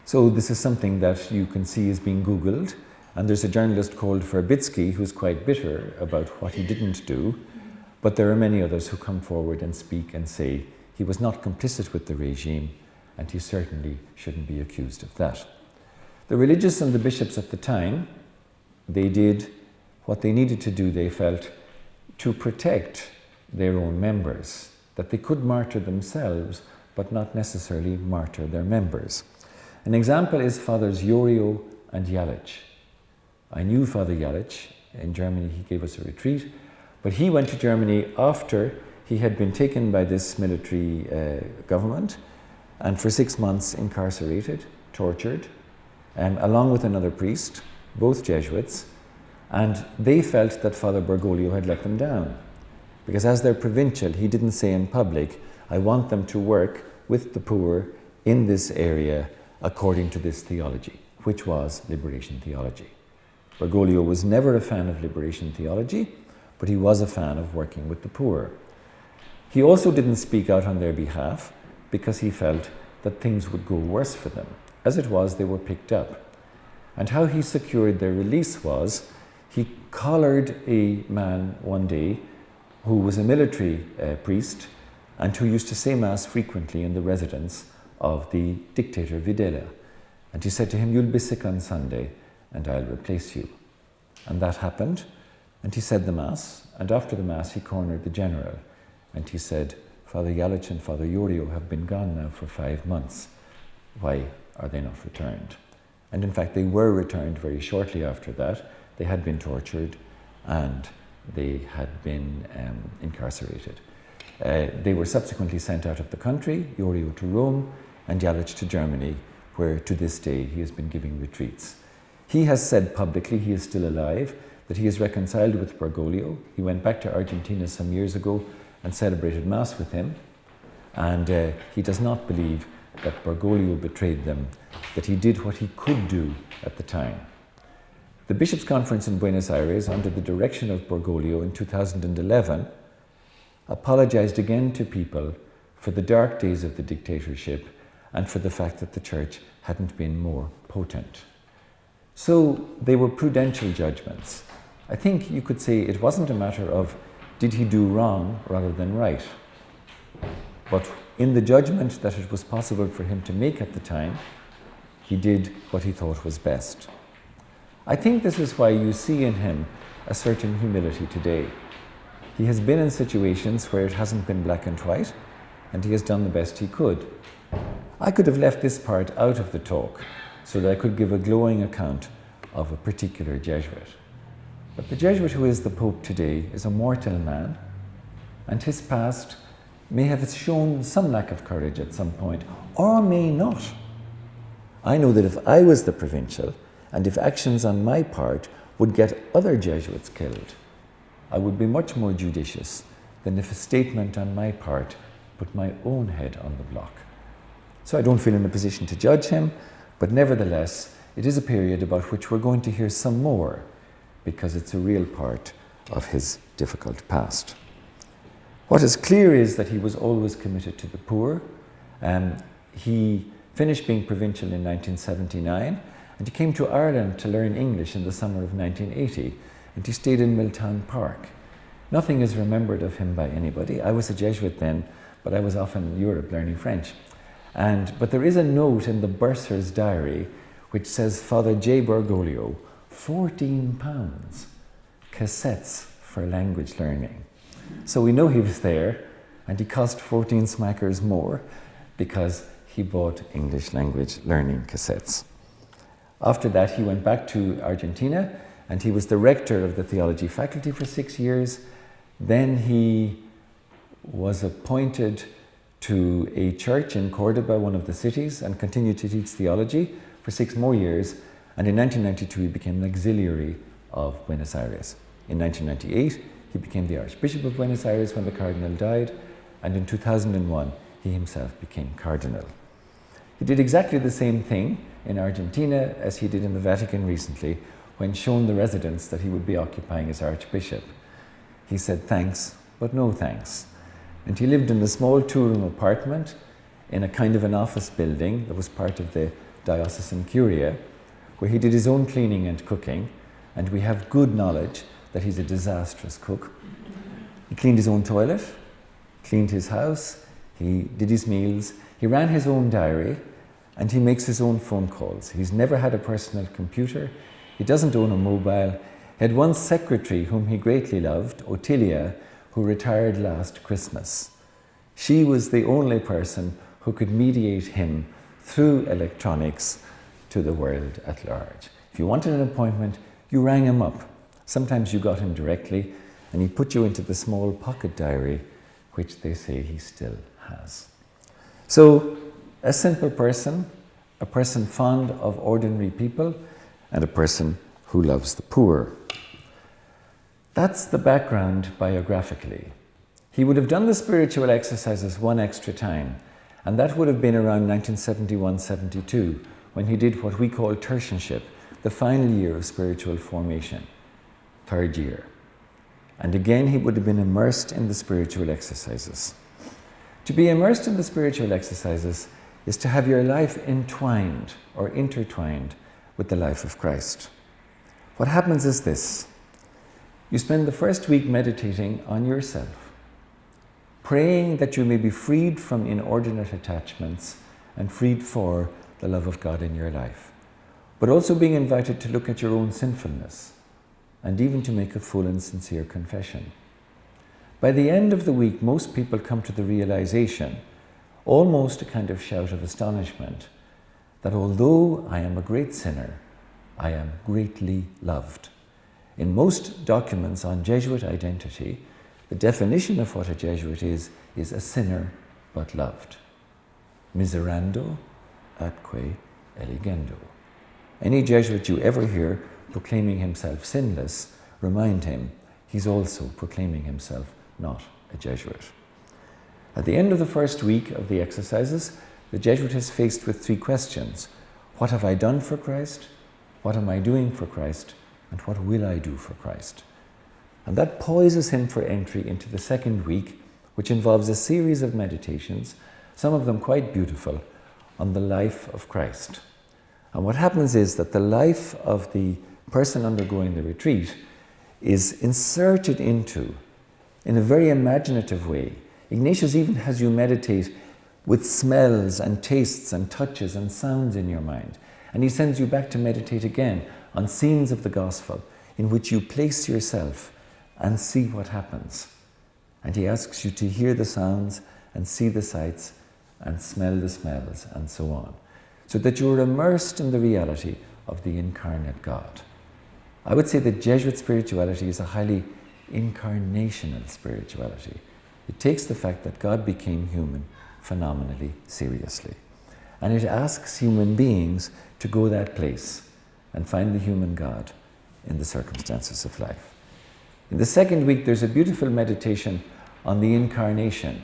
So this is something that you can see is being Googled, and there's a journalist called Verbitsky who's quite bitter about what he didn't do, but there are many others who come forward and speak and say he was not complicit with the regime, and he certainly shouldn't be accused of that. The religious and the bishops at the time, they did what they needed to do, they felt, to protect their own members, that they could martyr themselves, but not necessarily martyr their members. An example is Fathers Yorio and Jalic. I knew Father Jalic in Germany, he gave us a retreat, but he went to Germany after he had been taken by this military government and for 6 months incarcerated, tortured, along with another priest, both Jesuits, and they felt that Father Bergoglio had let them down. Because as their provincial, he didn't say in public, I want them to work with the poor in this area according to this theology, which was liberation theology. Bergoglio was never a fan of liberation theology, but he was a fan of working with the poor. He also didn't speak out on their behalf because he felt that things would go worse for them. As it was, they were picked up. And how he secured their release was, he collared a man one day who was a military priest and who used to say Mass frequently in the residence of the dictator Videla. And he said to him, "You'll be sick on Sunday and I'll replace you." And that happened. And he said the Mass. And after the Mass, he cornered the general. And he said, "Father Yalich and Father Yorio have been gone now for 5 months. Why are they not returned?" And in fact, they were returned very shortly after that. They had been tortured and they had been incarcerated. They were subsequently sent out of the country, Yorio to Rome and Yalich to Germany, where to this day he has been giving retreats. He has said publicly, he is still alive, that he is reconciled with Bergoglio. He went back to Argentina some years ago and celebrated Mass with him. And he does not believe that Bergoglio betrayed them, that he did what he could do at the time. The Bishops' Conference in Buenos Aires, under the direction of Bergoglio in 2011, apologized again to people for the dark days of the dictatorship and for the fact that the Church hadn't been more potent. So they were prudential judgments. I think you could say it wasn't a matter of did he do wrong rather than right. But in the judgment that it was possible for him to make at the time, he did what he thought was best. I think this is why you see in him a certain humility today. He has been in situations where it hasn't been black and white, and he has done the best he could. I could have left this part out of the talk so that I could give a glowing account of a particular Jesuit. But the Jesuit who is the Pope today is a mortal man, and his past may have shown some lack of courage at some point, or may not. I know that if I was the provincial, and if actions on my part would get other Jesuits killed, I would be much more judicious than if a statement on my part put my own head on the block. So I don't feel in a position to judge him, but nevertheless, it is a period about which we're going to hear some more, because it's a real part of his difficult past. What is clear is that he was always committed to the poor. He finished being provincial in 1979, and he came to Ireland to learn English in the summer of 1980, and he stayed in Milltown Park. Nothing is remembered of him by anybody. I was a Jesuit then, but I was off in Europe learning French. But there is a note in the bursar's diary which says, Father J. Bergoglio, £14, cassettes for language learning. So we know he was there, and he cost 14 smackers more because he bought English language learning cassettes. After that, he went back to Argentina, and he was the rector of the theology faculty for 6 years. Then he was appointed to a church in Cordoba, one of the cities, and continued to teach theology for 6 more years. And in 1992, he became an auxiliary of Buenos Aires. In 1998, he became the Archbishop of Buenos Aires when the Cardinal died, and in 2001, he himself became Cardinal. He did exactly the same thing in Argentina as he did in the Vatican recently, when shown the residence that he would be occupying as Archbishop. He said thanks, but no thanks. And he lived in a small 2-room apartment in a kind of an office building that was part of the diocesan Curial, where he did his own cleaning and cooking, and we have good knowledge that he's a disastrous cook. He cleaned his own toilet, cleaned his house, he did his meals, he ran his own diary, and he makes his own phone calls. He's never had a personal computer, he doesn't own a mobile. He had one secretary whom he greatly loved, Ottilia, who retired last Christmas. She was the only person who could mediate him through electronics to the world at large. If you wanted an appointment, you rang him up. Sometimes you got him directly, and he put you into the small pocket diary, which they say he still has. So, a simple person, a person fond of ordinary people, and a person who loves the poor. That's the background biographically. He would have done the spiritual exercises one extra time, and that would have been around 1971-72, when he did what we call tertianship, the final year of spiritual formation, 3rd year. And again, he would have been immersed in the spiritual exercises. To be immersed in the spiritual exercises is to have your life entwined or intertwined with the life of Christ. What happens is this. You spend the first week meditating on yourself, praying that you may be freed from inordinate attachments and freed for the love of God in your life, but also being invited to look at your own sinfulness and even to make a full and sincere confession. By the end of the week, most people come to the realization, almost a kind of shout of astonishment, that although I am a great sinner, I am greatly loved. In most documents on Jesuit identity, the definition of what a Jesuit is a sinner but loved. Miserando atque eligendo. Any Jesuit you ever hear proclaiming himself sinless, remind him he's also proclaiming himself not a Jesuit. At the end of the first week of the exercises, the Jesuit is faced with three questions. What have I done for Christ? What am I doing for Christ? And what will I do for Christ? And that poises him for entry into the second week, which involves a series of meditations, some of them quite beautiful, on the life of Christ. And what happens is that the life of the person undergoing the retreat is inserted into, in a very imaginative way. Ignatius even has you meditate with smells and tastes and touches and sounds in your mind. And he sends you back to meditate again on scenes of the gospel in which you place yourself and see what happens. And he asks you to hear the sounds and see the sights and smell the smells and so on, so that you're immersed in the reality of the incarnate God. I would say that Jesuit spirituality is a highly incarnational spirituality. It takes the fact that God became human phenomenally seriously. And it asks human beings to go that place and find the human God in the circumstances of life. In the second week, there's a beautiful meditation on the incarnation,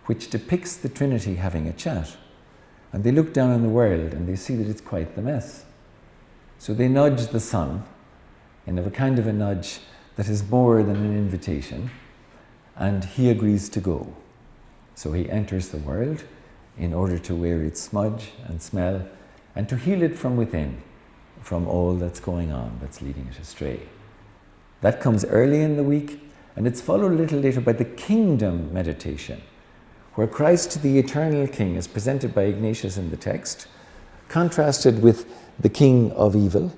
which depicts the Trinity having a chat. And they look down on the world and they see that it's quite the mess. So they nudge the Son, in a kind of a nudge that is more than an invitation, and he agrees to go. So he enters the world in order to wear its smudge and smell and to heal it from within, from all that's going on that's leading it astray. That comes early in the week, and it's followed a little later by the kingdom meditation, where Christ, the eternal King, is presented by Ignatius in the text, contrasted with the king of evil,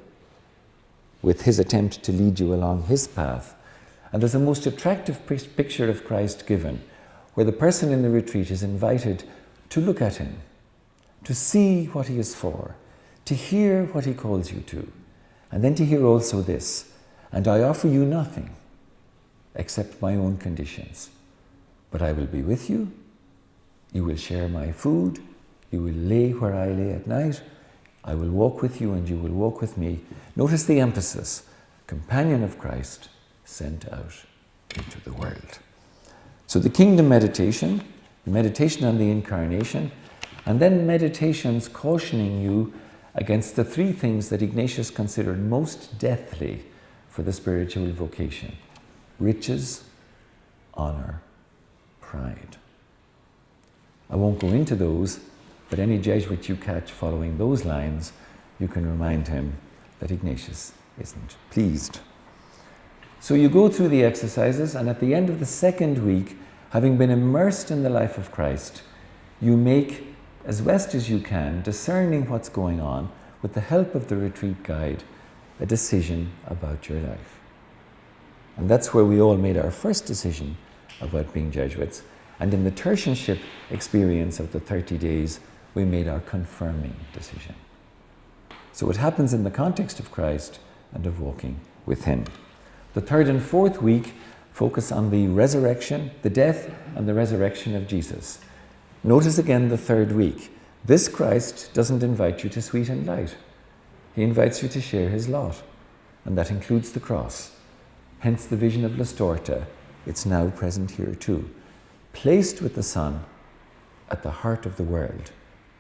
with his attempt to lead you along his path. And there's a most attractive picture of Christ given, where the person in the retreat is invited to look at him, to see what he is for, to hear what he calls you to, and then to hear also this, and I offer you nothing except my own conditions, but I will be with you, you will share my food, you will lay where I lay at night, I will walk with you and you will walk with me. Notice the emphasis, companion of Christ, sent out into the world. So the kingdom meditation, the meditation on the incarnation, and then meditations cautioning you against the three things that Ignatius considered most deathly for the spiritual vocation: riches, honor, pride. I won't go into those, but any Jesuit you catch following those lines, you can remind him that Ignatius isn't pleased. So you go through the exercises, and at the end of the second week, having been immersed in the life of Christ, you make, as best as you can, discerning what's going on, with the help of the retreat guide, a decision about your life. And that's where we all made our first decision about being Jesuits. And in the tertianship experience of the 30 days, we made our confirming decision. So it happens in the context of Christ and of walking with him. The third and fourth week focus on the resurrection, the death and the resurrection of Jesus. Notice again the third week. This Christ doesn't invite you to sweet and light. He invites you to share his lot, and that includes the cross. Hence the vision of La Storta. It's now present here too. Placed with the Son at the heart of the world,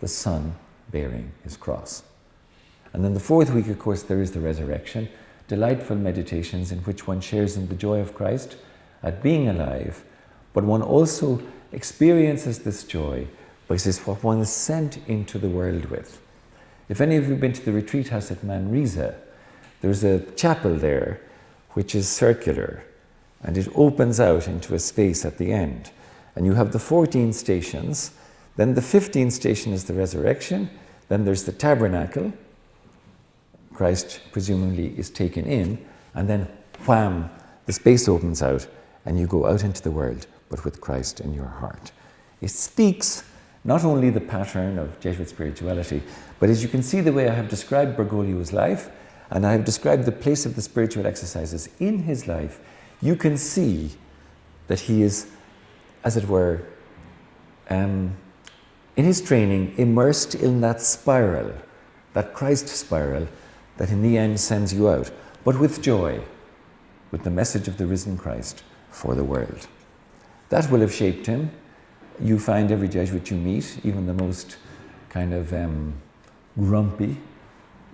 the Son bearing his cross. And then the fourth week, of course, there is the resurrection, delightful meditations in which one shares in the joy of Christ at being alive, but one also experiences this joy by what one is sent into the world with. If any of you have been to the retreat house at Manresa, there's a chapel there which is circular, and it opens out into a space at the end. And you have the 14 stations. Then the 15th station is the resurrection. Then there's the tabernacle. Christ presumably is taken in, and then wham, the space opens out, and you go out into the world, but with Christ in your heart. It speaks not only the pattern of Jesuit spirituality, but as you can see the way I have described Bergoglio's life, and I have described the place of the spiritual exercises in his life, you can see that he is, as it were, in his training, immersed in that spiral, that Christ spiral, that in the end sends you out, but with joy, with the message of the risen Christ for the world. That will have shaped him. You find every Jesuit you meet, even the most kind of grumpy,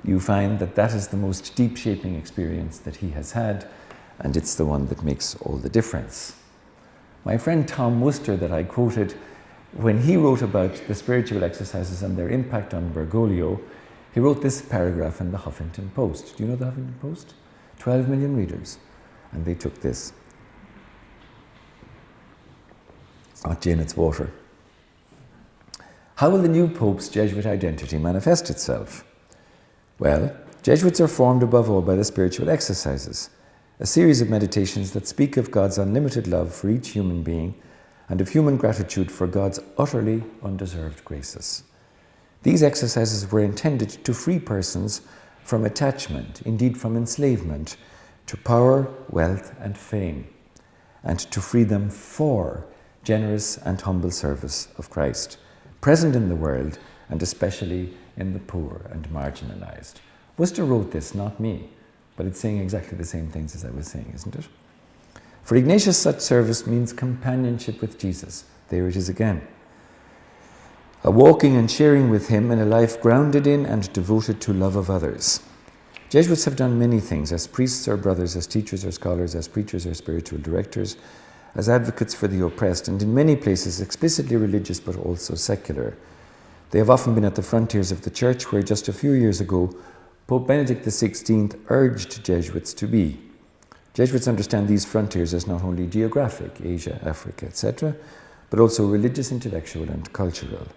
you find that that is the most deep shaping experience that he has had, and it's the one that makes all the difference. My friend Tom Worcester, that I quoted, when he wrote about the spiritual exercises and their impact on Bergoglio, he wrote this paragraph in the Huffington Post. Do you know the Huffington Post? 12 million readers. And they took this. It's not gin, it's water. How will the new Pope's Jesuit identity manifest itself? Well, Jesuits are formed above all by the spiritual exercises, a series of meditations that speak of God's unlimited love for each human being and of human gratitude for God's utterly undeserved graces. These exercises were intended to free persons from attachment, indeed from enslavement, to power, wealth, and fame, and to free them for generous and humble service of Christ, present in the world and especially in the poor and marginalized. Worcester wrote this, not me, but it's saying exactly the same things as I was saying, isn't it? For Ignatius, such service means companionship with Jesus. There it is again. A walking and sharing with him in a life grounded in and devoted to love of others. Jesuits have done many things as priests or brothers, as teachers or scholars, as preachers or spiritual directors, as advocates for the oppressed, and in many places explicitly religious but also secular. They have often been at the frontiers of the Church, where just a few years ago Pope Benedict XVI urged Jesuits to be. Jesuits understand these frontiers as not only geographic, Asia, Africa, etc., but also religious, intellectual, and cultural.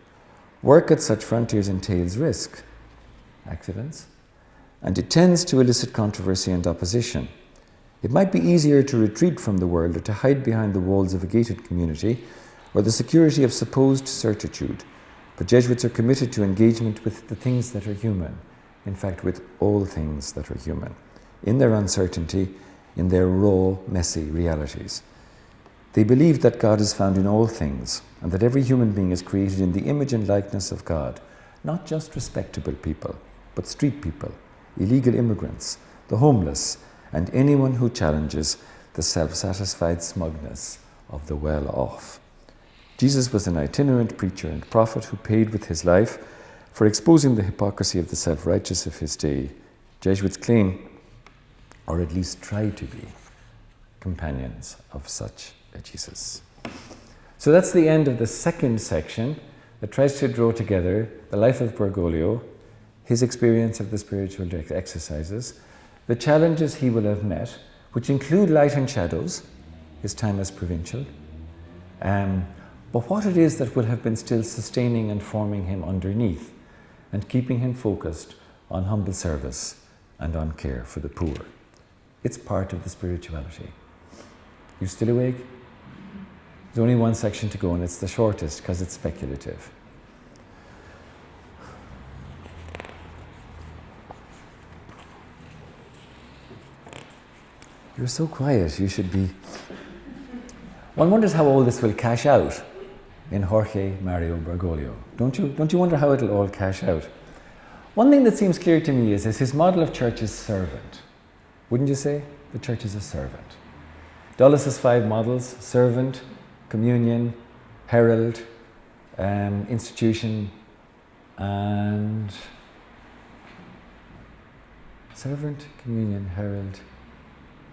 Work at such frontiers entails risk, accidents, and it tends to elicit controversy and opposition. It might be easier to retreat from the world or to hide behind the walls of a gated community or the security of supposed certitude, but Jesuits are committed to engagement with the things that are human, in fact with all things that are human, in their uncertainty, in their raw, messy realities. They believe that God is found in all things and that every human being is created in the image and likeness of God, not just respectable people, but street people, illegal immigrants, the homeless, and anyone who challenges the self-satisfied smugness of the well-off. Jesus was an itinerant preacher and prophet who paid with his life for exposing the hypocrisy of the self-righteous of his day. Jesuits claim, or at least try to be, companions of such a Jesus. So that's the end of the second section that tries to draw together the life of Bergoglio, his experience of the spiritual exercises, the challenges he will have met, which include light and shadows, his time as provincial, but what it is that will have been still sustaining and forming him underneath and keeping him focused on humble service and on care for the poor. It's part of the spirituality. You still awake? There's only one section to go, and it's the shortest because it's speculative. You're so quiet, you should be. One wonders how all this will cash out in Jorge Mario Bergoglio. Don't you wonder how it'll all cash out? One thing that seems clear to me is his model of church is servant. Wouldn't you say? The church is a servant. Dulles' 5 models: servant, communion, herald, institution, and servant, communion, herald,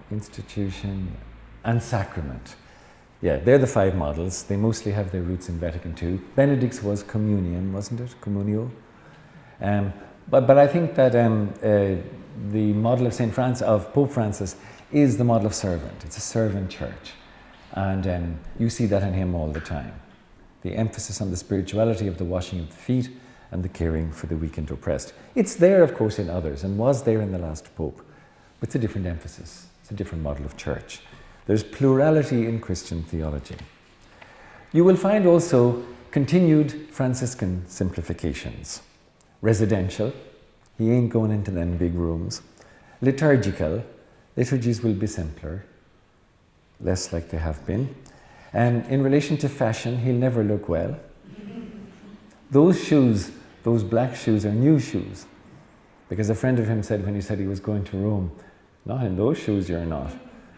institution, and sacrament. Yeah, they're the 5 models. They mostly have their roots in Vatican II. Benedict's was communion, wasn't it? Communio. But I think that the model of Pope Francis is the model of servant. It's a servant church. And you see that in him all the time. The emphasis on the spirituality of the washing of the feet and the caring for the weak and oppressed. It's there, of course, in others, and was there in the last Pope, but it's a different emphasis. It's a different model of church. There's plurality in Christian theology. You will find also continued Franciscan simplifications. Residential, he ain't going into them big rooms. Liturgical, liturgies will be simpler, less like they have been. And in relation to fashion, he'll never look well. Those shoes, those black shoes, are new shoes. Because a friend of him said when he said he was going to Rome, "Not in those shoes, you're not."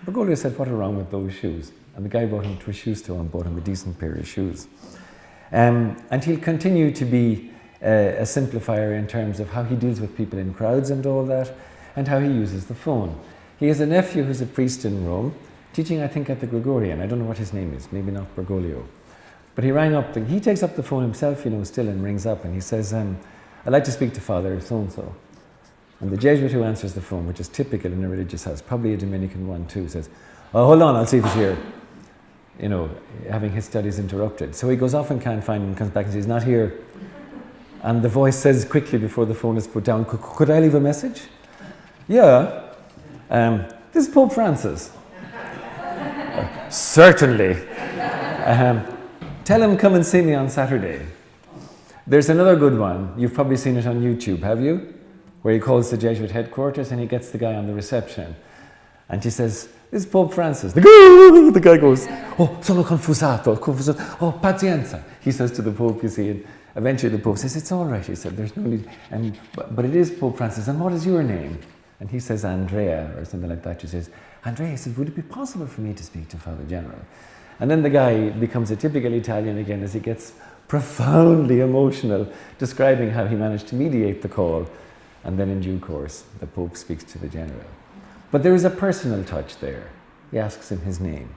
Bergoglio said, "What are wrong with those shoes?" And the guy brought him to a shoe store and bought him a decent pair of shoes. And he'll continue to be a simplifier in terms of how he deals with people in crowds and all that, and how he uses the phone. He has a nephew who's a priest in Rome, teaching, I think, at the Gregorian. I don't know what his name is, maybe not Bergoglio. But he takes up the phone himself, still, and rings up, and he says, "I'd like to speak to Father so-and-so." And the Jesuit who answers the phone, which is typical in a religious house, probably a Dominican one too, says, "Oh, hold on, I'll see if he's here." Having his studies interrupted. So he goes off and can't find him, comes back and says, "He's not here." And the voice says quickly before the phone is put down, "Could I leave a message?" "Yeah. This is Pope Francis." "Certainly. Tell him come and see me on Saturday." There's another good one. You've probably seen it on YouTube, have you? Where he calls the Jesuit headquarters and he gets the guy on the reception. And he says, "This is Pope Francis." The guy goes, "Oh, sono confusato. Oh, pazienza." He says to the Pope, you see, and eventually the Pope says, "It's all right." He said, "There's no need. But it is Pope Francis. And what is your name?" And he says, "Andrea," or something like that. She says, "Andrea," he says, "would it be possible for me to speak to Father General?" And then the guy becomes a typical Italian again as he gets profoundly emotional, describing how he managed to mediate the call. And then in due course, the Pope speaks to the General. But there is a personal touch there. He asks him his name.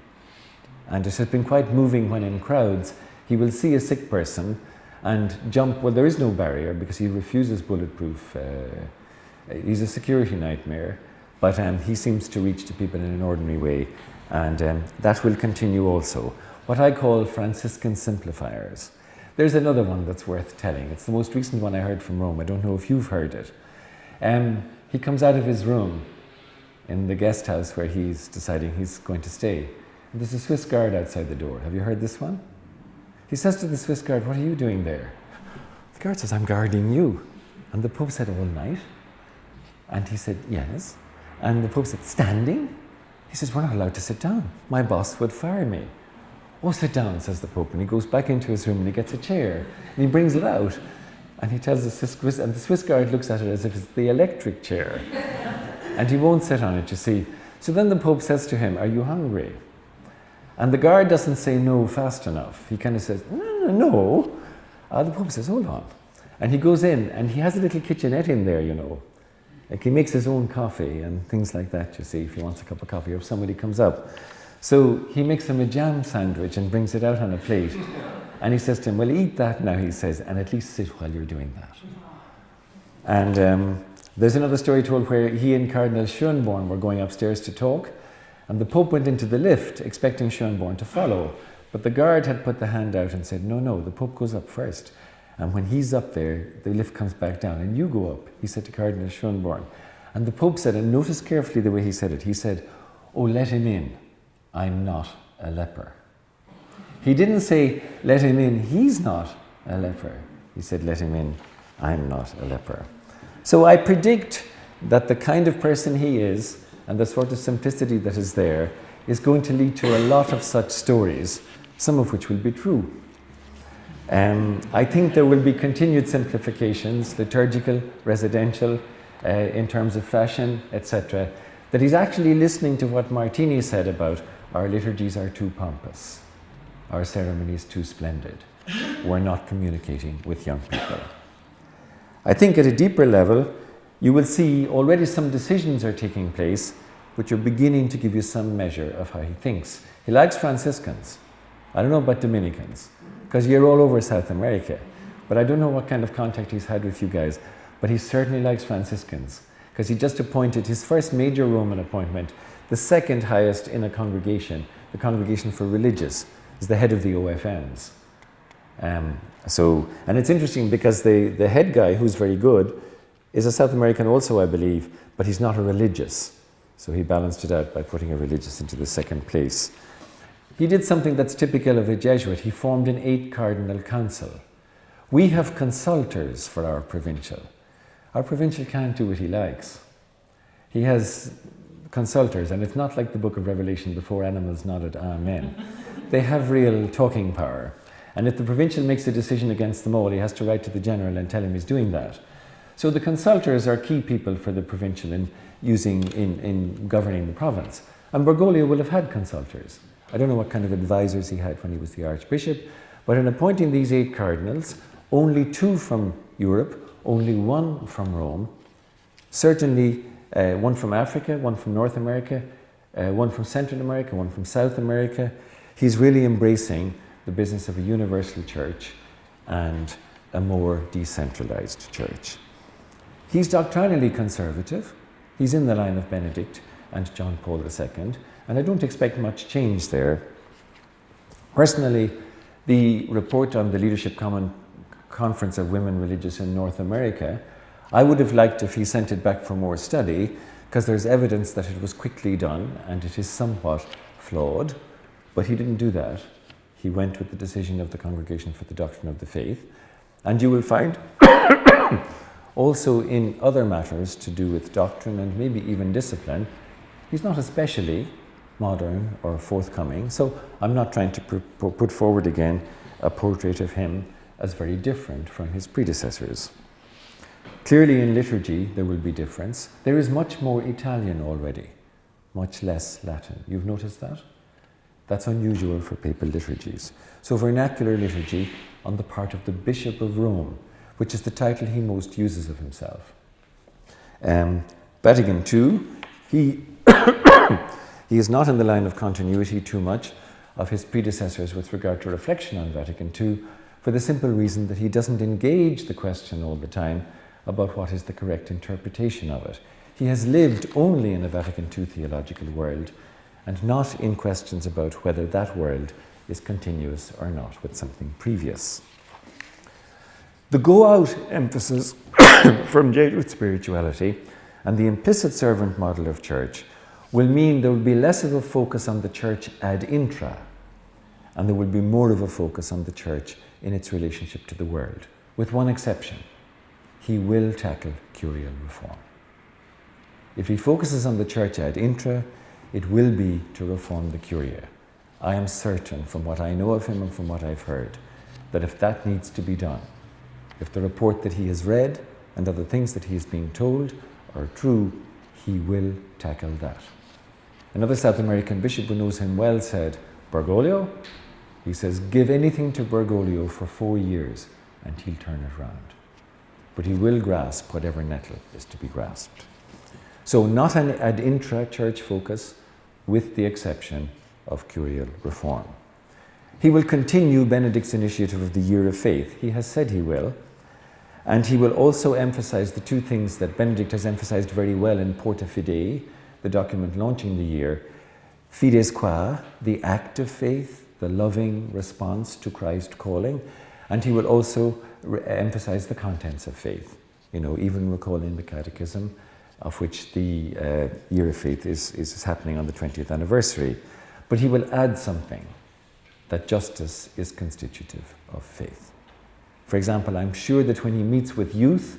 And it has been quite moving when in crowds, he will see a sick person and jump. Well, there is no barrier because he refuses bulletproof. He's a security nightmare, but he seems to reach to people in an ordinary way. And that will continue also. What I call Franciscan simplifiers. There's another one that's worth telling. It's the most recent one I heard from Rome. I don't know if you've heard it. He comes out of his room in the guest house where he's deciding he's going to stay. And there's a Swiss guard outside the door. Have you heard this one? He says to the Swiss guard, "What are you doing there?" The guard says, "I'm guarding you." And the Pope said, "All night?" And he said, "Yes." And the Pope said, "Standing?" He says, "We're not allowed to sit down. My boss would fire me." "Oh, sit down," says the Pope. And he goes back into his room and he gets a chair and he brings it out. And he tells the Swiss, and the Swiss guard looks at it as if it's the electric chair. And he won't sit on it, you see. So then the Pope says to him, "Are you hungry?" And the guard doesn't say no fast enough. He kind of says, "No." The Pope says, "Hold on." And he goes in and he has a little kitchenette in there, Like he makes his own coffee and things like that, you see, if he wants a cup of coffee or if somebody comes up. So he makes him a jam sandwich and brings it out on a plate. And he says to him, "Well, eat that now," he says, "and at least sit while you're doing that." And there's another story told where he and Cardinal Schönborn were going upstairs to talk, and the Pope went into the lift expecting Schönborn to follow. But the guard had put the hand out and said, no, the Pope goes up first. And when he's up there, the lift comes back down, and you go up, he said to Cardinal Schönborn. And the Pope said, and notice carefully the way he said it, he said, "Oh, let him in. I'm not a leper." He didn't say, "Let him in, he's not a leper." He said, "Let him in, I'm not a leper." So I predict that the kind of person he is, and the sort of simplicity that is there, is going to lead to a lot of such stories, some of which will be true. I think there will be continued simplifications, liturgical, residential, in terms of fashion, etc. That he's actually listening to what Martini said about our liturgies are too pompous, our ceremonies too splendid. We're not communicating with young people. I think at a deeper level, you will see already some decisions are taking place which are beginning to give you some measure of how he thinks. He likes Franciscans. I don't know about Dominicans, because you're all over South America. But I don't know what kind of contact he's had with you guys, but he certainly likes Franciscans, because he just appointed his first major Roman appointment, The second highest in a congregation, the Congregation for Religious, is the head of the OFMs. And it's interesting because the head guy, who's very good, is a South American also, I believe, but he's not a religious. So he balanced it out by putting a religious into the second place. He did something that's typical of a Jesuit. He formed an 8 cardinal council. We have consultors for our provincial. Our provincial can't do what he likes. He has consultors, and it's not like the book of Revelation, the 4 animals nodded amen. They have real talking power. And if the provincial makes a decision against them all, he has to write to the general and tell him he's doing that. So the consultors are key people for the provincial in governing the province. And Bergoglio will have had consultors. I don't know what kind of advisors he had when he was the archbishop, but in appointing these 8 cardinals, only 2 from Europe, only 1 from Rome, certainly 1 from Africa, 1 from North America, 1 from Central America, 1 from South America. He's really embracing the business of a universal church and a more decentralized church. He's doctrinally conservative. He's in the line of Benedict and John Paul II, and I don't expect much change there. Personally, the report on the Leadership Conference of Women Religious in North America, I would have liked if he sent it back for more study, because there's evidence that it was quickly done and it is somewhat flawed, but he didn't do that. He went with the decision of the Congregation for the Doctrine of the Faith. And you will find also in other matters to do with doctrine and maybe even discipline, he's not especially modern or forthcoming. So I'm not trying to put forward again a portrait of him as very different from his predecessors. Clearly in liturgy there will be difference. There is much more Italian already, much less Latin. You've noticed that? That's unusual for papal liturgies. So vernacular liturgy on the part of the Bishop of Rome, which is the title he most uses of himself. Vatican II, he is not in the line of continuity too much of his predecessors with regard to reflection on Vatican II, for the simple reason that he doesn't engage the question all the time about what is the correct interpretation of it. He has lived only in a Vatican II theological world, and not in questions about whether that world is continuous or not with something previous. The go-out emphasis from Jesuit spirituality and the implicit servant model of church will mean there will be less of a focus on the church ad intra, and there will be more of a focus on the church in its relationship to the world, with one exception. He will tackle Curial reform. If he focuses on the church ad intra, it will be to reform the Curia. I am certain, from what I know of him and from what I've heard, that if that needs to be done, if the report that he has read and other things that he is being told are true, he will tackle that. Another South American bishop who knows him well said, Bergoglio, he says, give anything to Bergoglio for 4 years and he'll turn it round. But he will grasp whatever nettle is to be grasped. So not an ad intra church focus, with the exception of Curial reform. He will continue Benedict's initiative of the Year of Faith. He has said he will. And he will also emphasize the 2 things that Benedict has emphasized very well in Porta Fidei, the document launching the year. Fides qua, the act of faith, the loving response to Christ's calling. And he will also emphasize the contents of faith. Even recalling the Catechism, of which the Year of Faith is happening on the 20th anniversary. But he will add something, that justice is constitutive of faith. For example, I'm sure that when he meets with youth,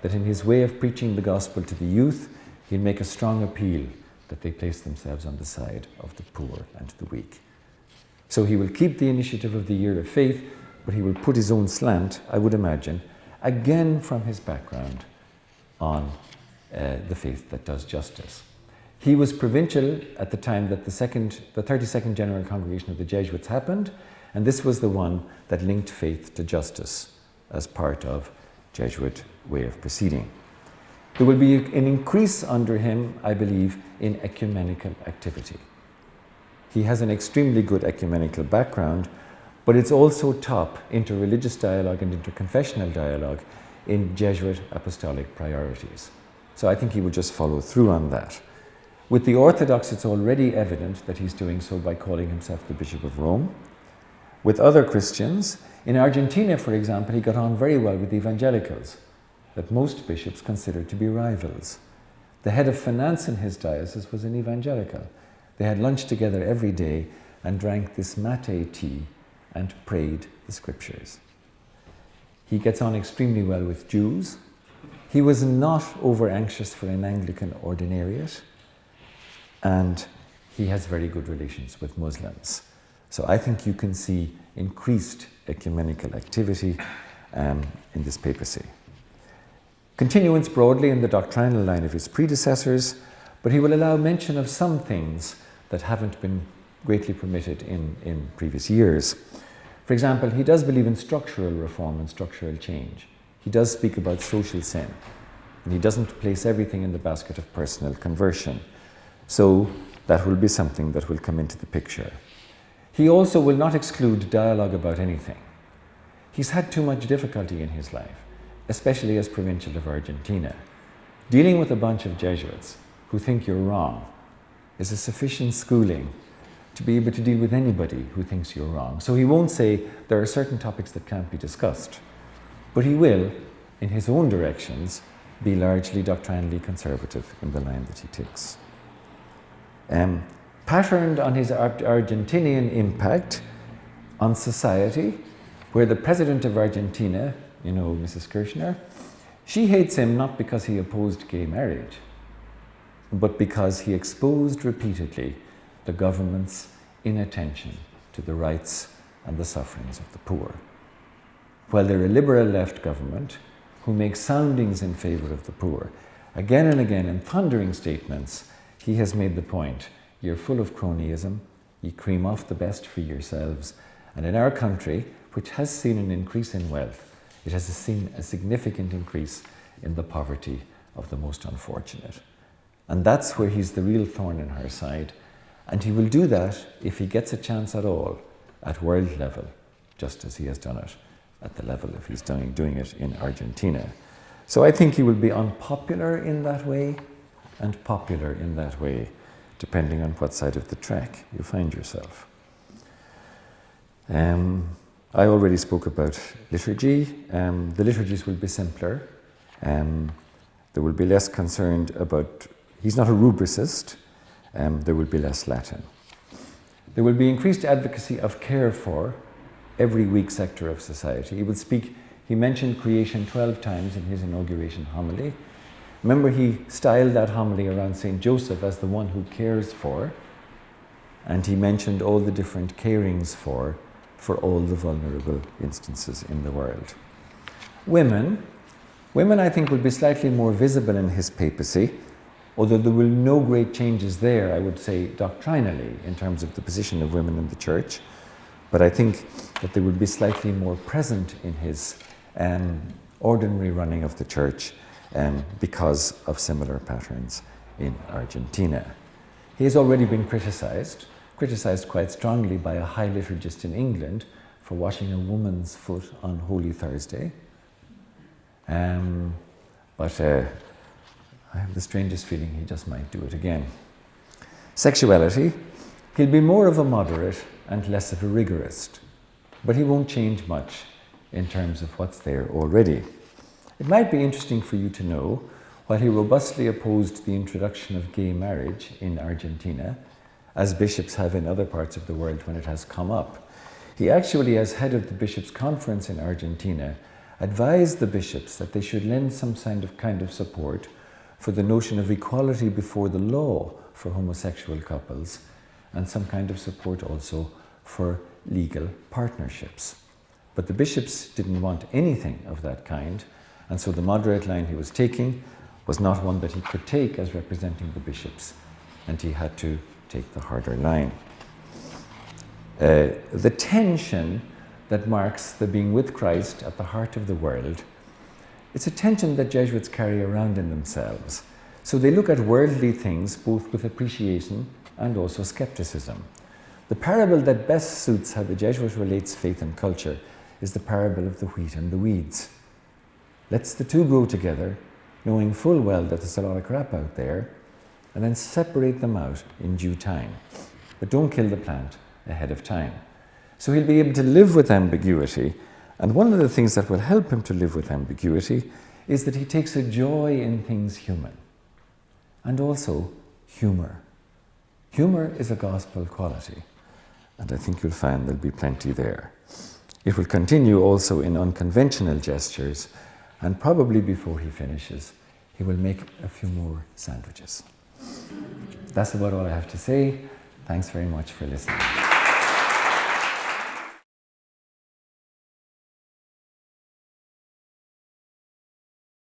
that in his way of preaching the gospel to the youth, he'll make a strong appeal that they place themselves on the side of the poor and the weak. So he will keep the initiative of the Year of Faith, but he will put his own slant, I would imagine, again from his background on the faith that does justice. He was provincial at the time that the 32nd General Congregation of the Jesuits happened, and this was the one that linked faith to justice as part of Jesuit way of proceeding. There will be an increase under him, I believe, in ecumenical activity. He has an extremely good ecumenical background, but it's also top interreligious dialogue and interconfessional dialogue in Jesuit apostolic priorities. So I think he would just follow through on that. With the Orthodox, it's already evident that he's doing so by calling himself the Bishop of Rome. With other Christians, in Argentina, for example, he got on very well with the evangelicals, that most bishops considered to be rivals. The head of finance in his diocese was an evangelical. They had lunch together every day and drank this mate tea and prayed the scriptures. He gets on extremely well with Jews. He was not over anxious for an Anglican ordinariate, and he has very good relations with Muslims. So I think you can see increased ecumenical activity in this papacy. Continuance broadly in the doctrinal line of his predecessors, but he will allow mention of some things that haven't been greatly permitted in previous years. For example, he does believe in structural reform and structural change. He does speak about social sin, and he doesn't place everything in the basket of personal conversion. So that will be something that will come into the picture. He also will not exclude dialogue about anything. He's had too much difficulty in his life, especially as provincial of Argentina. Dealing with a bunch of Jesuits who think you're wrong is a sufficient schooling to be able to deal with anybody who thinks you're wrong. So he won't say there are certain topics that can't be discussed, but he will, in his own directions, be largely doctrinally conservative in the line that he takes. Patterned on his Argentinian impact on society, where the president of Argentina, you know, Mrs. Kirchner, she hates him not because he opposed gay marriage, but because he exposed repeatedly the government's inattention to the rights and the sufferings of the poor. While they're a liberal left government who makes soundings in favour of the poor, again and again in thundering statements, he has made the point, you're full of cronyism, you cream off the best for yourselves, and in our country, which has seen an increase in wealth, it has seen a significant increase in the poverty of the most unfortunate. And that's where he's the real thorn in her side. And he will do that if he gets a chance at all at world level, just as he has done it at the level if he's doing it in Argentina. So I think he will be unpopular in that way and popular in that way, depending on what side of the track you find yourself. I already spoke about liturgy. The liturgies will be simpler. They will be less concerned about, he's not a rubricist, there will be less Latin. There will be increased advocacy of care for every weak sector of society. He mentioned creation 12 times in his inauguration homily. Remember, he styled that homily around St. Joseph as the one who cares for, and he mentioned all the different carings for all the vulnerable instances in the world. Women I think will be slightly more visible in his papacy, although there will be no great changes there, I would say, doctrinally, in terms of the position of women in the church. But I think that they will be slightly more present in his ordinary running of the church because of similar patterns in Argentina. He has already been criticized quite strongly by a high liturgist in England for washing a woman's foot on Holy Thursday. But I have the strangest feeling he just might do it again. Sexuality, he'll be more of a moderate and less of a rigorist, but he won't change much in terms of what's there already. It might be interesting for you to know, while he robustly opposed the introduction of gay marriage in Argentina, as bishops have in other parts of the world when it has come up, he actually, as head of the Bishops' Conference in Argentina, advised the bishops that they should lend some kind of support for the notion of equality before the law for homosexual couples, and some kind of support also for legal partnerships. But the bishops didn't want anything of that kind, and so the moderate line he was taking was not one that he could take as representing the bishops, and he had to take the harder line. The tension that marks the being with Christ at the heart of the world, it's a tension that Jesuits carry around in themselves. So they look at worldly things both with appreciation and also skepticism. The parable that best suits how the Jesuit relates faith and culture is the parable of the wheat and the weeds. Lets the two grow together, knowing full well that there's a lot of crap out there, and then separate them out in due time. But don't kill the plant ahead of time. So he'll be able to live with ambiguity, and one of the things that will help him to live with ambiguity is that he takes a joy in things human, and also humour. Humour is a gospel quality, and I think you'll find there'll be plenty there. It will continue also in unconventional gestures, and probably before he finishes, he will make a few more sandwiches. That's about all I have to say. Thanks very much for listening.